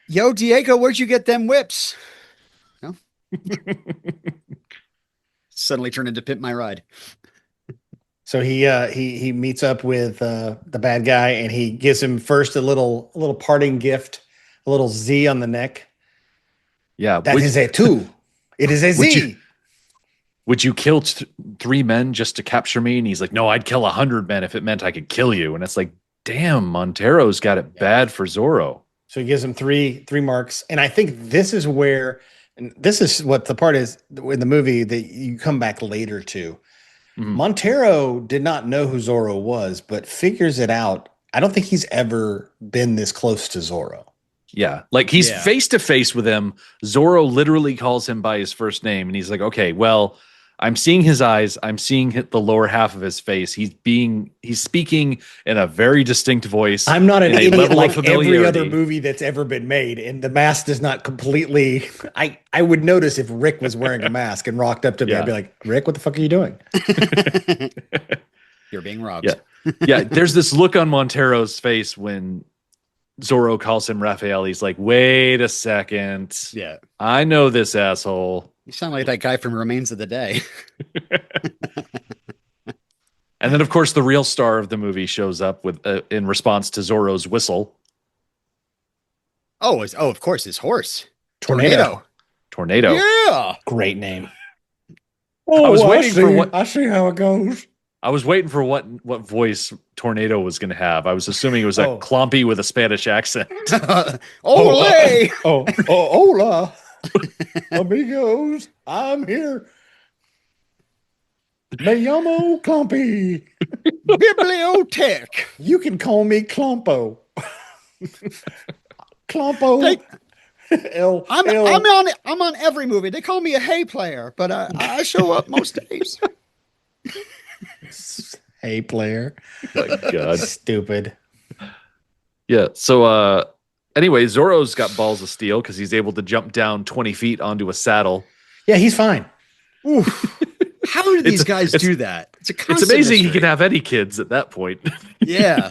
Yo, Diego, where'd you get them whips? No. Suddenly turned into Pimp My Ride. So he meets up with the bad guy, and he gives him first a little parting gift, a little Z on the neck. Yeah, That is a 2. It is a Z. Would you kill 3 men just to capture me? And he's like, no, I'd kill 100 men if it meant I could kill you. And it's like, damn, Montero's got it bad for Zorro. So he gives him three marks, and I think this is where, and this is what the part is in the movie that you come back later to. Mhm. Montero did not know who Zorro was, but figures it out. I don't think he's ever been this close to Zorro. Yeah, like he's face to face with him. Zorro literally calls him by his first name, and he's like, okay, well, I'm seeing his eyes. I'm seeing the lower half of his face. He's speaking in a very distinct voice. I'm not an idiot level like of every other familiarity. movie that's ever been made, and the mask does not completely. I would notice if Rick was wearing a mask and rocked up to me, Yeah. I'd be like, Rick, what the fuck are you doing? You're being robbed. Yeah. Yeah, there's this look on Montero's face when Zorro calls him Raphael. He's like, wait a second. Yeah. I know this asshole. You sound like that guy from Remains of the Day. And then, of course, the real star of the movie shows up with in response to Zorro's whistle. Of course, his horse. Tornado. Tornado. Yeah. Great name. I was waiting for what I see how it goes. I was waiting for what voice Tornado was going to have. I was assuming it was a Clompy with a Spanish accent. Ole! Hola, amigos, I'm here. Me llamo Clompy. Bibliotech. You can call me Clompo. Clompo. I'm on every movie. They call me a hay player, but I show up most days. Hey, player. My God. Stupid. Yeah. So, anyway, Zorro's got balls of steel because he's able to jump down 20 feet onto a saddle. Yeah, he's fine. How do these guys do that? It's a It's constant amazing he mystery. could have any kids at that point. Yeah.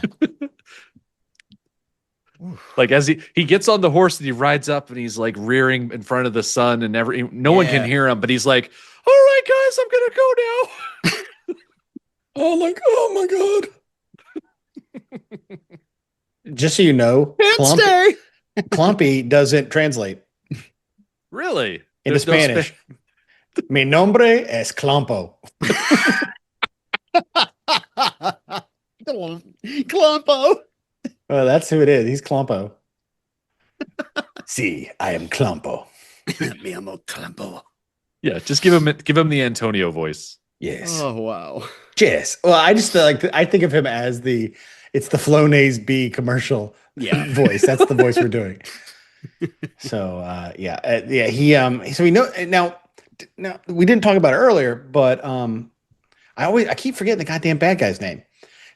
Like as he gets on the horse and he rides up and he's like rearing in front of the sun and no one can hear him, but he's like, all right, guys, I'm going to go now. Oh, like, oh my God. Just so you know, Can't stay. Clompy doesn't translate Really? into There's no Spanish. Mi nombre es Clompo. Clompo. Oh, that's who it is. He's Clompo. See, I am Clompo. Mi amo Clompo. Yeah, just give him the Antonio voice. Yes. Oh, wow. Jess. Well, I just I think of him as it's the Flonase B commercial voice. That's the voice we're doing. So so we know now we didn't talk about it earlier, but I keep forgetting the goddamn bad guy's name.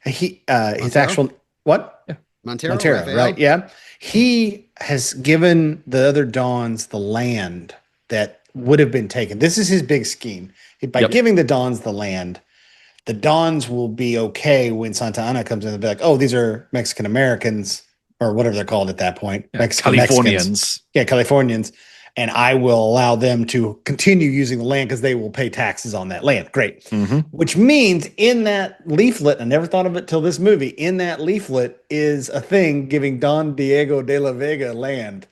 His actual what? Yeah. Montero, Raphael. Right? Yeah. He has given the other Dons the land that would have been taken. This is his big scheme. By giving the Dons the land, the Dons will be okay when Santa Ana comes in and be like, oh, these are Mexican Americans or whatever they're called at that point. Californians. Yeah, Californians. And I will allow them to continue using the land because they will pay taxes on that land. Great. Mm-hmm. Which means in that leaflet, I never thought of it till this movie, in that leaflet is a thing giving Don Diego de la Vega land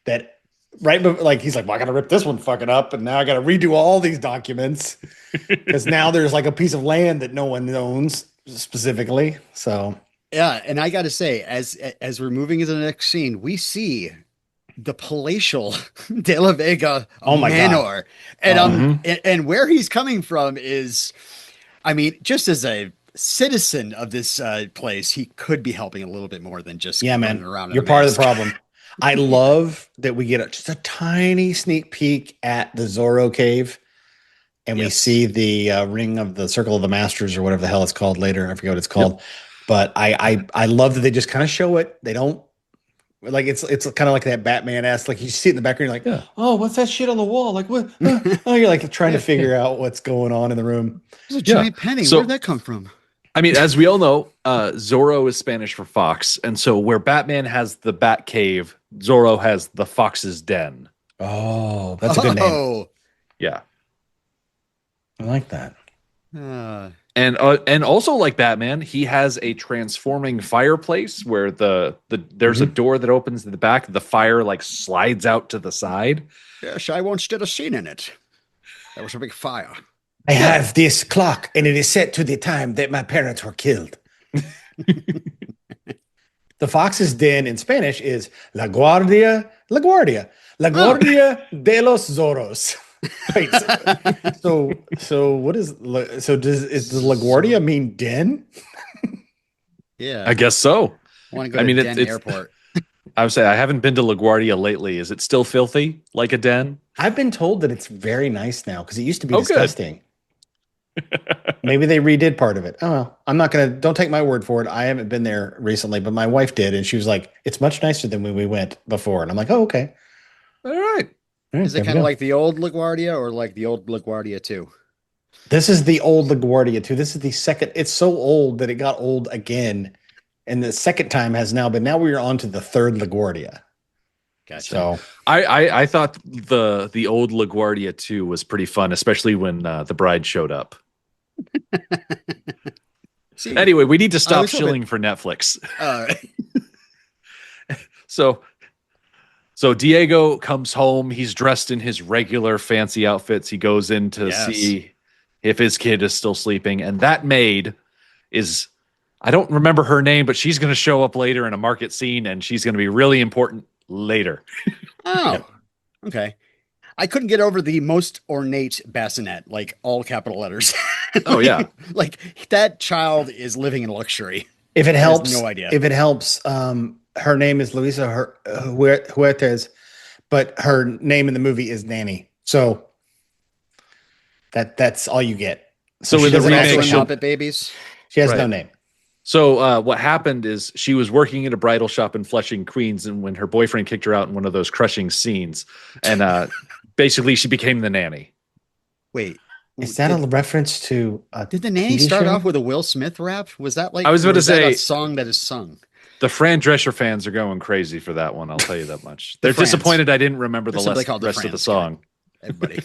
that he's like, well, I got to rip this one fucking up. And now I got to redo all these documents because now there's like a piece of land that no one owns specifically. So Yeah, and I got to say, as we're moving into the next scene, we see the palatial De La Vega Oh my God. manor, and Mhm. and where he's coming from is, I mean, just as a citizen of this place, he could be helping a little bit more than just Yeah, running man. around in You're a part of the mask. problem. I love that we get just a tiny sneak peek at the Zorro cave, and we Yes. see the ring of the Circle of the Masters or whatever the hell it's called later. I forget what it's called. But I love that they just kind of show it. They don't like it's kind of like that Batman ass. Like you see it in the background, you're like, Yeah. oh, what's that shit on the wall? Like what? Oh, you're like trying to figure out what's going on in the room. There's a Yeah. giant penny. So- Where'd that come from? I mean, as we all know, Zorro is Spanish for fox, and so where Batman has the Bat Cave, Zorro has the Fox's Den. Oh, that's a good name. Oh, Yeah, I like that. and also like Batman, he has a transforming fireplace where there's a door that opens in the back. The fire like slides out to the side. yes, I once did a scene in it. There was a big fire. I have this clock, and it is set to the time that my parents were killed. The Fox's Den in Spanish is La Guardia de los Zorros. Wait, so what is does the LaGuardia mean den? Yeah, I guess so. I want to go I to mean, Den it's- Airport. I would say I haven't been to LaGuardia lately. Is it still filthy like a den? I've been told that it's very nice now because it used to be Oh, good. disgusting. Maybe they redid part of it. Oh well, don't take my word for it. I haven't been there recently, but my wife did, and she was like, it's much nicer than when we went before. And I'm like, oh, okay. All right. Is it kind of like the old LaGuardia or like the old LaGuardia 2? This is the old LaGuardia too. This is the second. It's so old that it got old again. And the second time has now, but now we're on to the third LaGuardia. Gotcha. So I thought the old LaGuardia 2 was pretty fun, especially when the bride showed up. See, Anyway, we need to I stop was hoping- shilling for Netflix. uh, So Diego comes home. He's dressed in his regular fancy outfits. He goes in to Yes. see if his kid is still sleeping. And that maid is, I don't remember her name, but she's going to show up later in a market scene, and she's going to be really important later. oh, okay. I couldn't get over the most ornate bassinet, like all capital letters. Oh, yeah. Like that child is living in luxury. if it helps, no idea. If it helps, her name is Luisa Huertas, but her name in the movie is Nanny. So that's all you get. So she in the doesn't remake, also Also in she'll- Muppet Babies. She has no Right. name. So what happened is she was working in a bridal shop in Flushing, Queens, and when her boyfriend kicked her out in one of those crushing scenes, and basically she became the nanny. Wait, Is that a reference to? did the nanny TV start show? off with a Will Smith rap? Was that like I was about or to is that say- a song that is sung? The Fran Drescher fans are going crazy for that one. I'll tell you that much. They're Frans. disappointed I didn't remember the They're simply rest called the of the Frans, song. Everybody.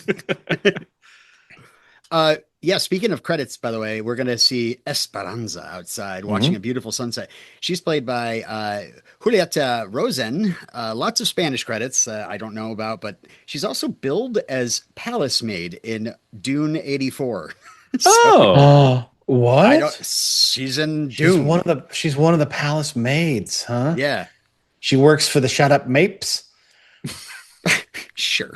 Yeah, speaking of credits, by the way, we're going to see Esperanza outside watching a beautiful sunset. She's played by Julieta Rosen. Lots of Spanish credits I don't know about, but she's also billed as Palace Maid in Dune 84. So, Oh, What? she's in She's Dune. she's one of the palace maids, huh? Yeah, She works for the Shut Up Mapes. sure.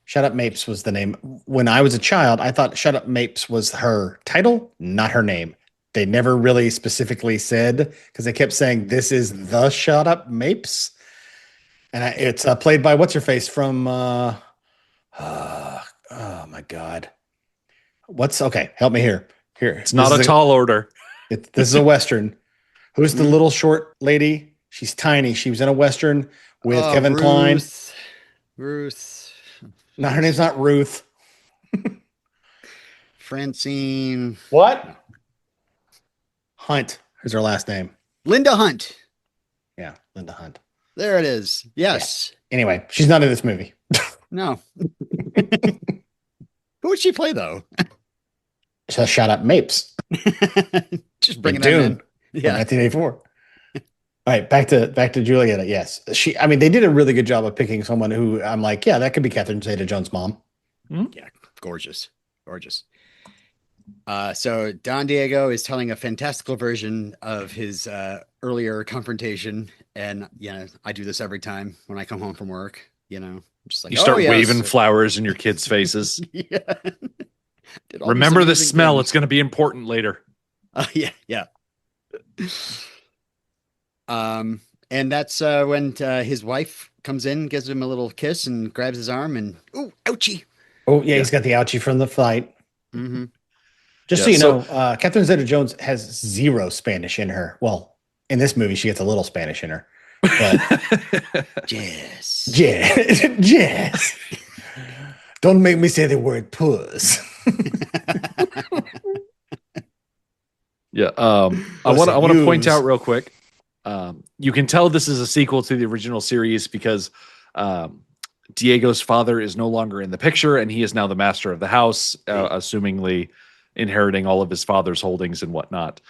Shut Up Mapes was the name. When I was a child, I thought Shut Up Mapes was her title, not her name. They never really specifically said because they kept saying this is the Shut Up Mapes, and it's played by what's her face from. Oh my God, what's okay? Help me here. Here, it's not a tall order. This is a western. Who's the little short lady? She's tiny. She was in a western with Kevin Kline. Ruth. No, her name's not Ruth. Francine. What? Hunt is her last name. Linda Hunt. Yeah, Linda Hunt. There it is. Yes. Anyway, she's not in this movie. No. Who would she play though? So Shut Up Mapes. Just bringing Dune. them in. Yeah. 1984. All right, back to Julieta. Yes, I mean, they did a really good job of picking someone who I'm like, yeah, that could be Catherine Zeta-Jones' mom. Yeah. Gorgeous. Gorgeous. So Don Diego is telling a fantastical version of his earlier confrontation, and I do this every time when I come home from work. Just like, You oh start yes, waving flowers in your kids' faces. yeah. Did all these Remember the amazing smell. things. It's going to be important later. Yeah. And that's when his wife comes in, gives him a little kiss, and grabs his arm, and ooh, ouchie. Oh, yeah, he's got the ouchie from the fight. Mm-hmm. Just Yeah, so you so- know, Catherine Zeta-Jones has zero Spanish in her. Well, in this movie, she gets a little Spanish in her. But Yes. Jess. Don't make me say the word puss. Yeah. I want Listen, to point use- out real quick. You can tell this is a sequel to the original series because Diego's father is no longer in the picture, and he is now the master of the house, assumingly inheriting all of his father's holdings and whatnot.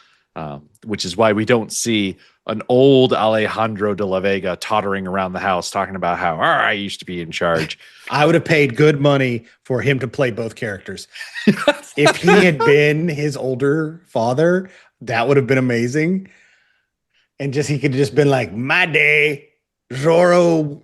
Which is why we don't see an old Alejandro de la Vega tottering around the house talking about how I used to be in charge. I would have paid good money for him to play both characters. If he had been his older father, that would have been amazing. And he could have just been like, my day, Zorro.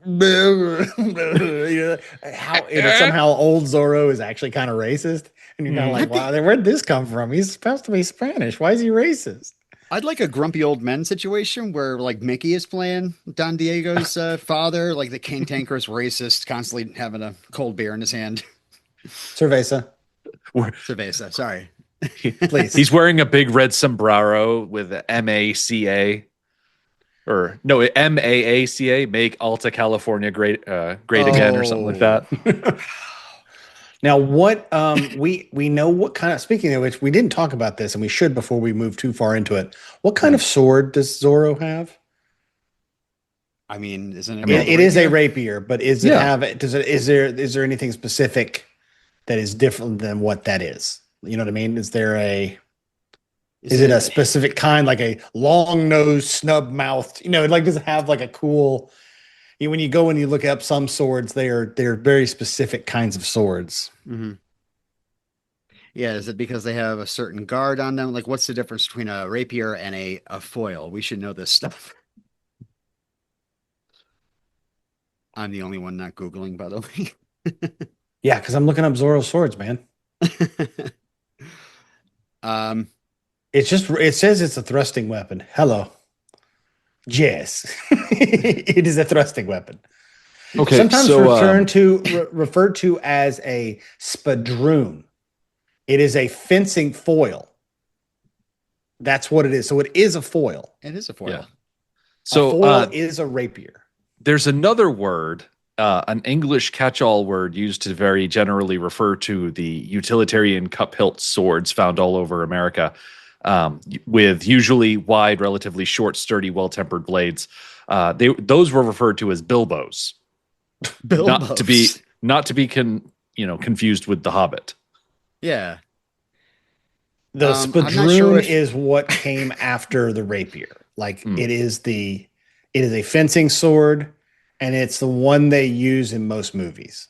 Somehow old Zorro is actually kind of racist. And you're kind of like, wow, where'd this come from? He's supposed to be Spanish. Why is he racist? I'd like a grumpy old men situation where like Mickey is playing Don Diego's father, like the cantankerous racist, constantly having a cold beer in his hand. Cerveza. Cerveza, sorry. Please. He's wearing a big red sombrero with MACA. Or no, MAACA, make Alta California great again, or something like that. Now, what we know what kind of, speaking of which, we didn't talk about this, and we should before we move too far into it. What kind of sword does Zorro have? I mean, isn't it? It is a rapier, but is there anything specific that is different than what that is? You know what I mean? Is it a specific kind, like a long nosed, snub mouthed? Does it have like a cool? When you go and you look up some swords, they're very specific kinds of swords. Mm-hmm. Yeah, is it because they have a certain guard on them? Like, what's the difference between a rapier and a foil? We should know this stuff. I'm the only one not Googling, by the way. Yeah, because I'm looking up Zorro swords, man. It says it's a thrusting weapon. Hello. Yes. It is a thrusting weapon. Okay, Sometimes so referred to as a spadroon. It is a fencing foil. That's what it is. So it is a foil. It is a foil. Yeah. So a foil is a rapier. There's another word, an English catch-all word used to very generally refer to the utilitarian cup hilt swords found all over America, with usually wide, relatively short, sturdy, well-tempered blades. Those were referred to as bilbos. Bilbos. Not to be confused with the Hobbit. Yeah. The I'm not spadroon sure is what came after the rapier. Like it is a fencing sword, and it's the one they use in most movies.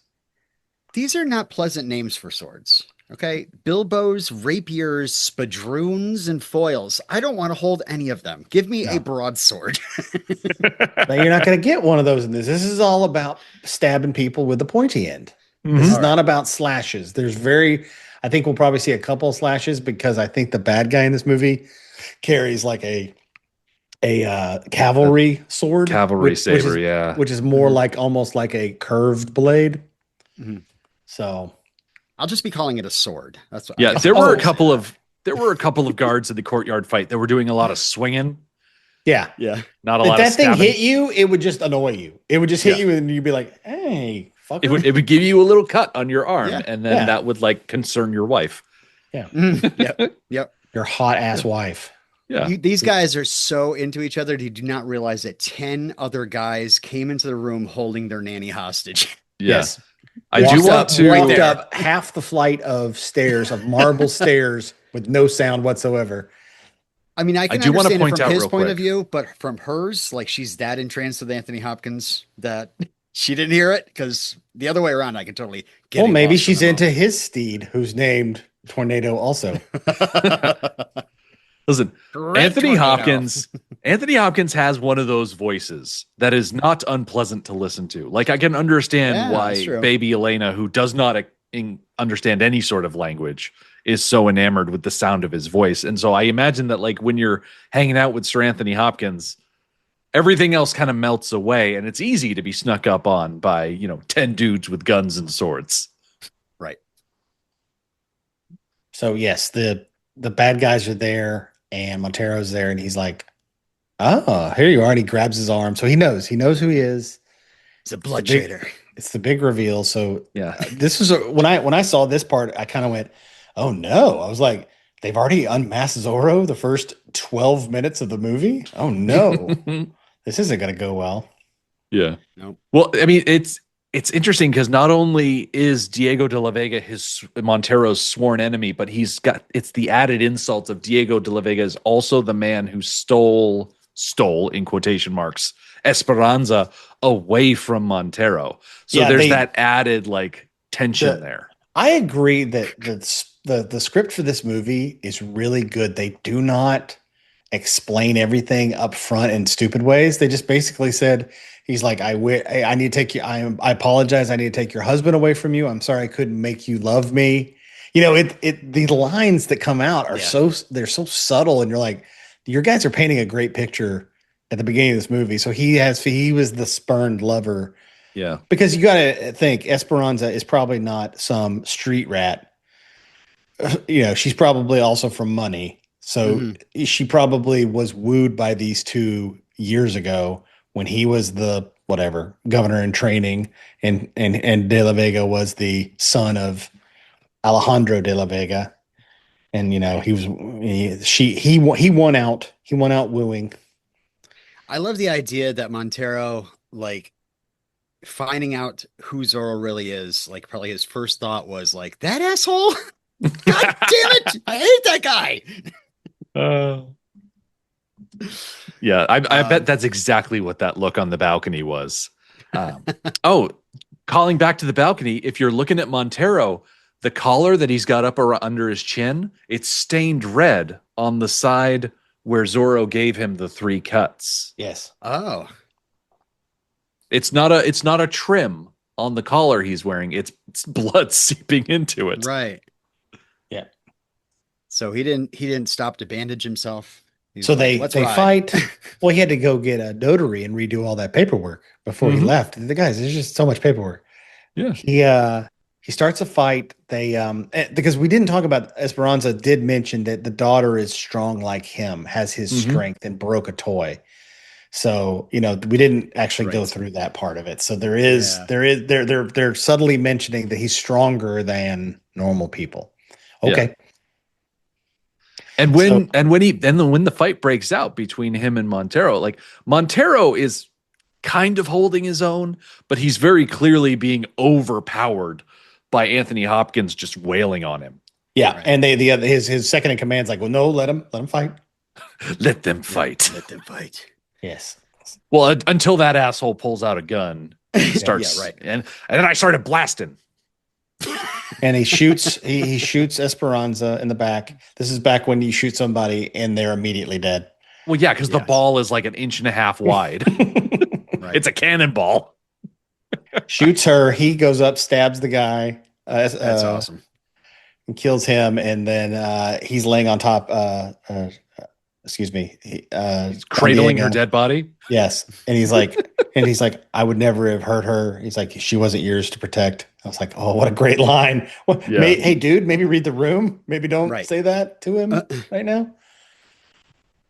These are not pleasant names for swords. Okay. Bilbos, rapiers, spadroons, and foils. I don't want to hold any of them. Give me a broadsword. But you're not going to get one of those in this. This is all about stabbing people with the pointy end. This is not about slashes. I think we'll probably see a couple of slashes because I think the bad guy in this movie carries like a cavalry sword. Cavalry saber, which is more like almost like a curved blade. Mm-hmm. So I'll just be calling it a sword. That's what there were a couple of guards in the courtyard fight that were doing a lot of swinging. Yeah. Not a If lot that of thing stabbing. hit you, it would just annoy you. It would just hit you, and you'd be like, "Hey, fucker." It would give you a little cut on your arm, Yeah. and then that would like concern your wife. Yeah. Yep. Your hot ass wife. Yeah. These guys are so into each other. They do not realize that 10 other guys came into the room holding their nanny hostage. Yes. I do want to walked up half the flight of stairs, of marble stairs, with no sound whatsoever. I mean, I can do want to understand point it from out his real point quick. of view, but from hers, like she's that entranced with Anthony Hopkins that she didn't hear it, because the other way around, I can totally get Well, it maybe lost in she's the into moment. his steed, who's named tornado also. Listen, Great Anthony tornado. Anthony Hopkins has one of those voices that is not unpleasant to listen to. Like I can understand Yeah, that's why true. baby Elena, who does not understand any sort of language, is so enamored with the sound of his voice. And so I imagine that like when you're hanging out with Sir Anthony Hopkins, everything else kind of melts away and it's easy to be snuck up on by, 10 dudes with guns and swords. Right. So yes, the bad guys are there and Montero's there and he's like, "Oh, here you are." And he grabs his arm. So he knows who he is. It's a blood big- trader. It's the big reveal. So Yeah. this is when I saw this part, I kind of went, "Oh no." I was like, "They've already unmasked Zorro the first 12 minutes of the movie? Oh no. This isn't going to go well." Yeah. Nope. Well, I mean, it's interesting because not only is Diego de la Vega his Montero's sworn enemy, but it's the added insult of Diego de la Vega is also the man who stole in quotation marks Esperanza away from Montero. So Yeah, there's that added like tension there. I agree that the script for this movie is really good. They do not explain everything up front in stupid ways. They just basically said, he's like, I need to take you. I apologize. I need to take your husband away from you. I'm sorry I couldn't make you love me. The lines that come out are they're so subtle, and you're like, your guys are painting a great picture at the beginning of this movie. So he was the spurned lover. Yeah. Because you got to think Esperanza is probably not some street rat. She's probably also from money. So she probably was wooed by these two years ago when he was the whatever governor in training, and De La Vega was the son of Alejandro De La Vega, and he won out wooing. I love the idea that Montero, like, finding out who Zorro really is, like, probably his first thought was like, that asshole. God damn it! I hate that guy. Yeah, I bet that's exactly what that look on the balcony was. Calling back to the balcony, if you're looking at Montero, the collar that he's got up under his chin, it's stained red on the side where Zorro gave him the 3 cuts. Yes. Oh. It's not a trim on the collar he's wearing. It's blood seeping into it. Right. Yeah. So he didn't stop to bandage himself. He's So like, they fight. Well, he had to go get a notary and redo all that paperwork before he left. The guys, there's just so much paperwork. Yeah. He starts a fight. They because we didn't talk about Esperanza did mention that the daughter is strong like him, has his strength, and broke a toy. So, we didn't actually go through that part of it. So they're subtly mentioning that he's stronger than normal people. Okay. Yeah. And when the fight breaks out between him and Montero, like Montero is kind of holding his own, but he's very clearly being overpowered by Anthony Hopkins just wailing on him. Yeah. Right. And his second in command's like, well, no, let him fight. Let them fight. Let them fight. Yes. Well, until that asshole pulls out a gun, and starts right. And then I started blasting. And he shoots Esperanza in the back. This is back when you shoot somebody and they're immediately dead. Well, yeah, because the ball is like 1.5 inches wide. Right. It's a cannonball. Shoots her. He goes up, stabs the guy. That's awesome. And kills him. And then he's laying on top. Excuse me. He's cradling her dead body. Yes. And he's like, I would never have hurt her. He's like, she wasn't yours to protect. I was like, oh, what a great line. Hey, dude, maybe read the room. Maybe don't say that to him right now.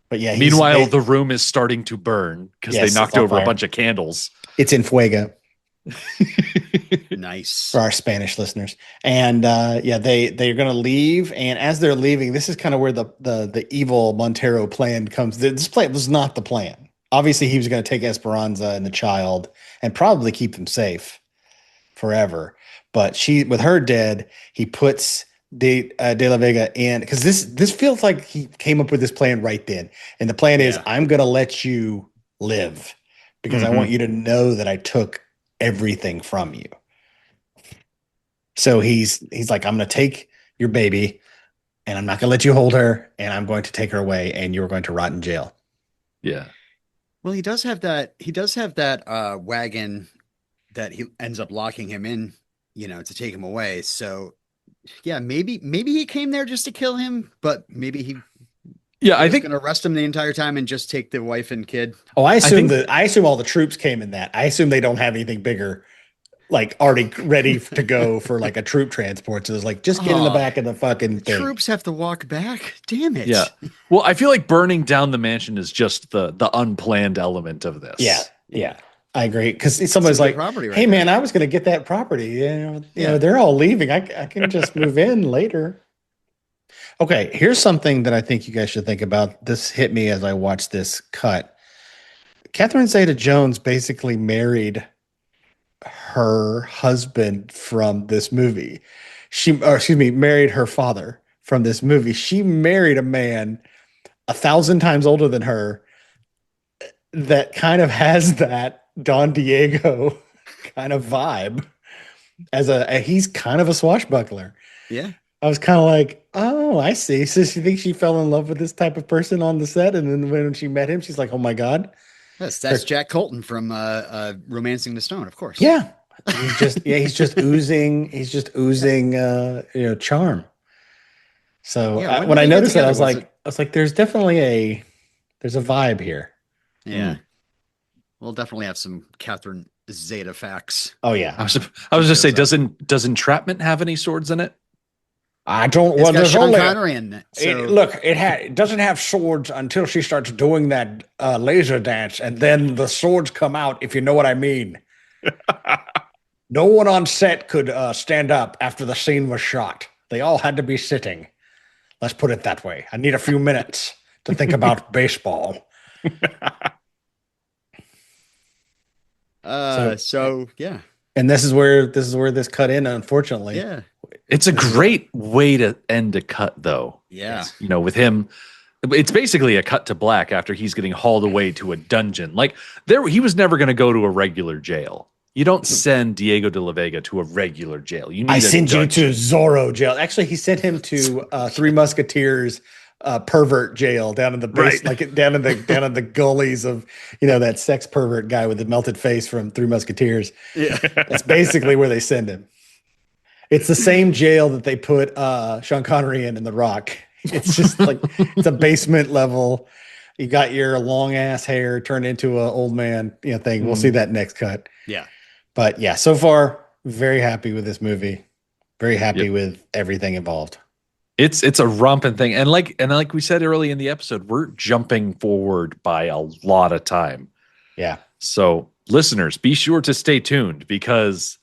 But yeah. Meanwhile, the room is starting to burn because they knocked over a bunch of candles. It's in fuego. Nice. For our Spanish listeners. And they're going to leave. And as they're leaving, this is kind of where the evil Montero plan comes. This plan was not the plan. Obviously, he was going to take Esperanza and the child and probably keep them safe forever. But with her dead, he puts De La Vega in, because this feels like he came up with this plan right then. And the plan is, I'm going to let you live because I want you to know that I took everything from you. So he's like, I'm going to take your baby. and I'm not going to let you hold her, and I'm going to take her away, and you're going to rot in jail. Yeah. Well, he does have that. He does have that wagon that he ends up locking him in, to take him away. So, yeah, maybe he came there just to kill him, but maybe he I was think going to arrest him the entire time and just take the wife and kid. Oh, I assume think- I assume all the troops came in that. I assume they don't have anything bigger, like already ready to go for like a troop transport. So it's like, just get in the back of the fucking thing. Troops have to walk back. Damn it. Yeah. Well, I feel like burning down the mansion is just the unplanned element of this. Yeah. I agree. Because somebody's Some good like, property right hey, man, there. I was going to get that property. You know, they're all leaving. I can just move in later. Okay, here's something that I think you guys should think about. This hit me as I watched this cut. Catherine Zeta-Jones basically married her husband from this movie. Married her father from this movie. She married a man 1,000 times older than her that kind of has that Don Diego kind of vibe he's kind of a swashbuckler. Yeah. I was kind of like, oh, I see. So she thinks she fell in love with this type of person on the set, and then when she met him, she's like, oh my God. That's Jack Colton from Romancing the Stone, of course. Yeah. He's just oozing charm. So Yeah, when I did they get noticed that, together? I was like, there's definitely there's a vibe here. Yeah. We'll definitely have some Catherine Zeta facts. Oh yeah. I was just say, does Entrapment have any swords in it? I don't. It's Well, got there's Sean only Connery in it. So it doesn't have swords until she starts doing that laser dance, and then the swords come out. If you know what I mean. No one on set could stand up after the scene was shot. They all had to be sitting. Let's put it that way. I need a few minutes to think about baseball. yeah. And this is where this cut in, unfortunately. Yeah. It's a great way to end a cut, though. Yeah. With him, it's basically a cut to black after he's getting hauled away to a dungeon. Like he was never going to go to a regular jail. You don't send Diego de la Vega to a regular jail. You need I send you dungeon. to Zorro jail. Actually, he sent him to Three Musketeers pervert jail down in the base, like down in the gullies of that sex pervert guy with the melted face from Three Musketeers. Yeah. That's basically where they send him. It's the same jail that they put Sean Connery in The Rock. It's just like it's a basement level. You got your long ass hair turned into an old man thing. We'll see that next cut. Yeah. But yeah, so far very happy with this movie. Very happy with everything involved. It's a romping thing, and like we said early in the episode, we're jumping forward by a lot of time. Yeah. So listeners, be sure to stay tuned because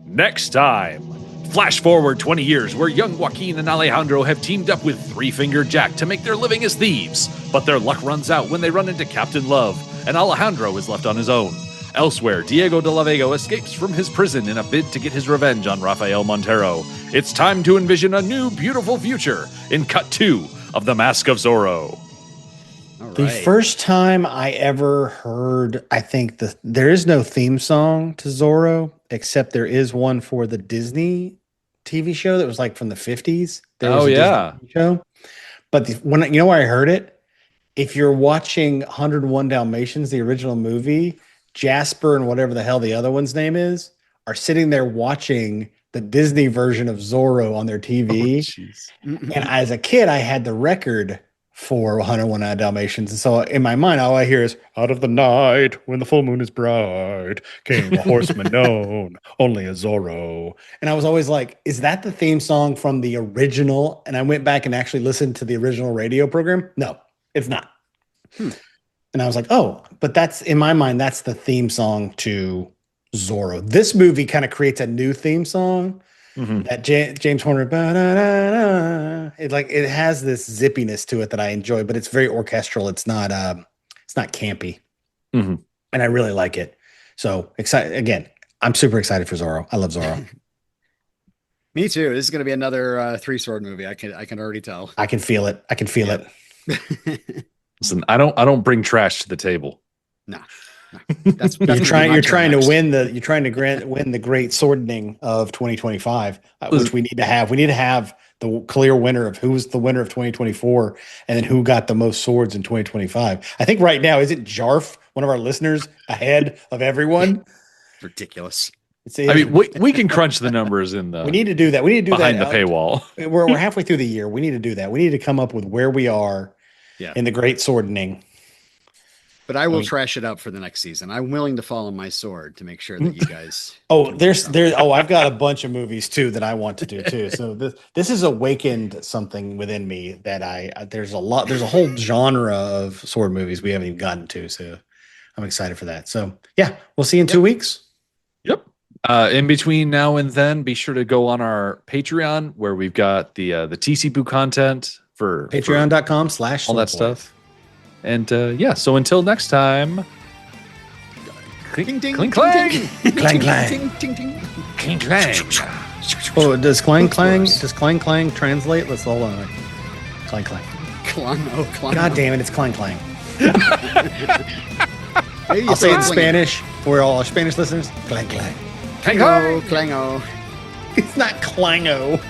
next time, flash forward 20 years where young Joaquin and Alejandro have teamed up with Three-Fingered Jack to make their living as thieves, but their luck runs out when they run into Captain Love, and Alejandro is left on his own. Elsewhere, Diego de la Vega escapes from his prison in a bid to get his revenge on Rafael Montero. It's time to envision a new, beautiful future in Cut 2 of The Mask of Zorro. All The right. first time I ever heard, I think there is no theme song to Zorro, except there is one for the Disney TV show that was like from the 50s. There was a Disney TV show. But when I heard it, if you're watching 101 Dalmatians, the original movie, Jasper and whatever the hell the other one's name is are sitting there watching the Disney version of Zorro on their TV. And as a kid, I had the record for 101 Dalmatians. And so in my mind, all I hear is, out of the night, when the full moon is bright, came a horseman known, only a Zorro. And I was always like, is that the theme song from the original? And I went back and actually listened to the original radio program. No, it's not. And I was like, oh, but that's, in my mind, that's the theme song to Zorro. This movie kind of creates a new theme song that James Horner, it has this zippiness to it that I enjoy, but it's very orchestral. It's not campy. And I really like it. So excited again. I'm super excited for Zorro. I love Zorro. Me too. This is going to be another three-sword movie. I can already tell. I can feel it. it. Listen, I don't bring trash to the table. No. That's you're trying to win the great swording of 2025, which we need to have. We need to have the clear winner of who was the winner of 2024 and then who got the most swords in 2025. I think right now, isn't Jarf, one of our listeners, ahead of everyone? Ridiculous. I mean, we can crunch the numbers in the. We need to do that. We need to do behind that the paywall. We're halfway through the year. We need to do that. We need to come up with where we are in the great swordening. But I will trash it up for the next season. I'm willing to fall on my sword to make sure that you guys. I've got a bunch of movies too that I want to do too. So this has awakened something within me that there's a whole genre of sword movies we haven't even gotten to. So I'm excited for that. So yeah, we'll see you in 2 weeks. Yep. In between now and then, be sure to go on our Patreon where we've got the TC Boo content for patreon.com/ all that stuff. And so until next time, Cling, ding, cling, clang, Clang clang. Ting, ting, ting. cling, clang. Oh, does clang clang translate? Let's hold on. Clang clang. Clang. God damn it, it's clang clang. Hey, I'll say it in clang. Spanish for all our Spanish listeners. Clang clang. Clang, clang. Clango. It's not clango.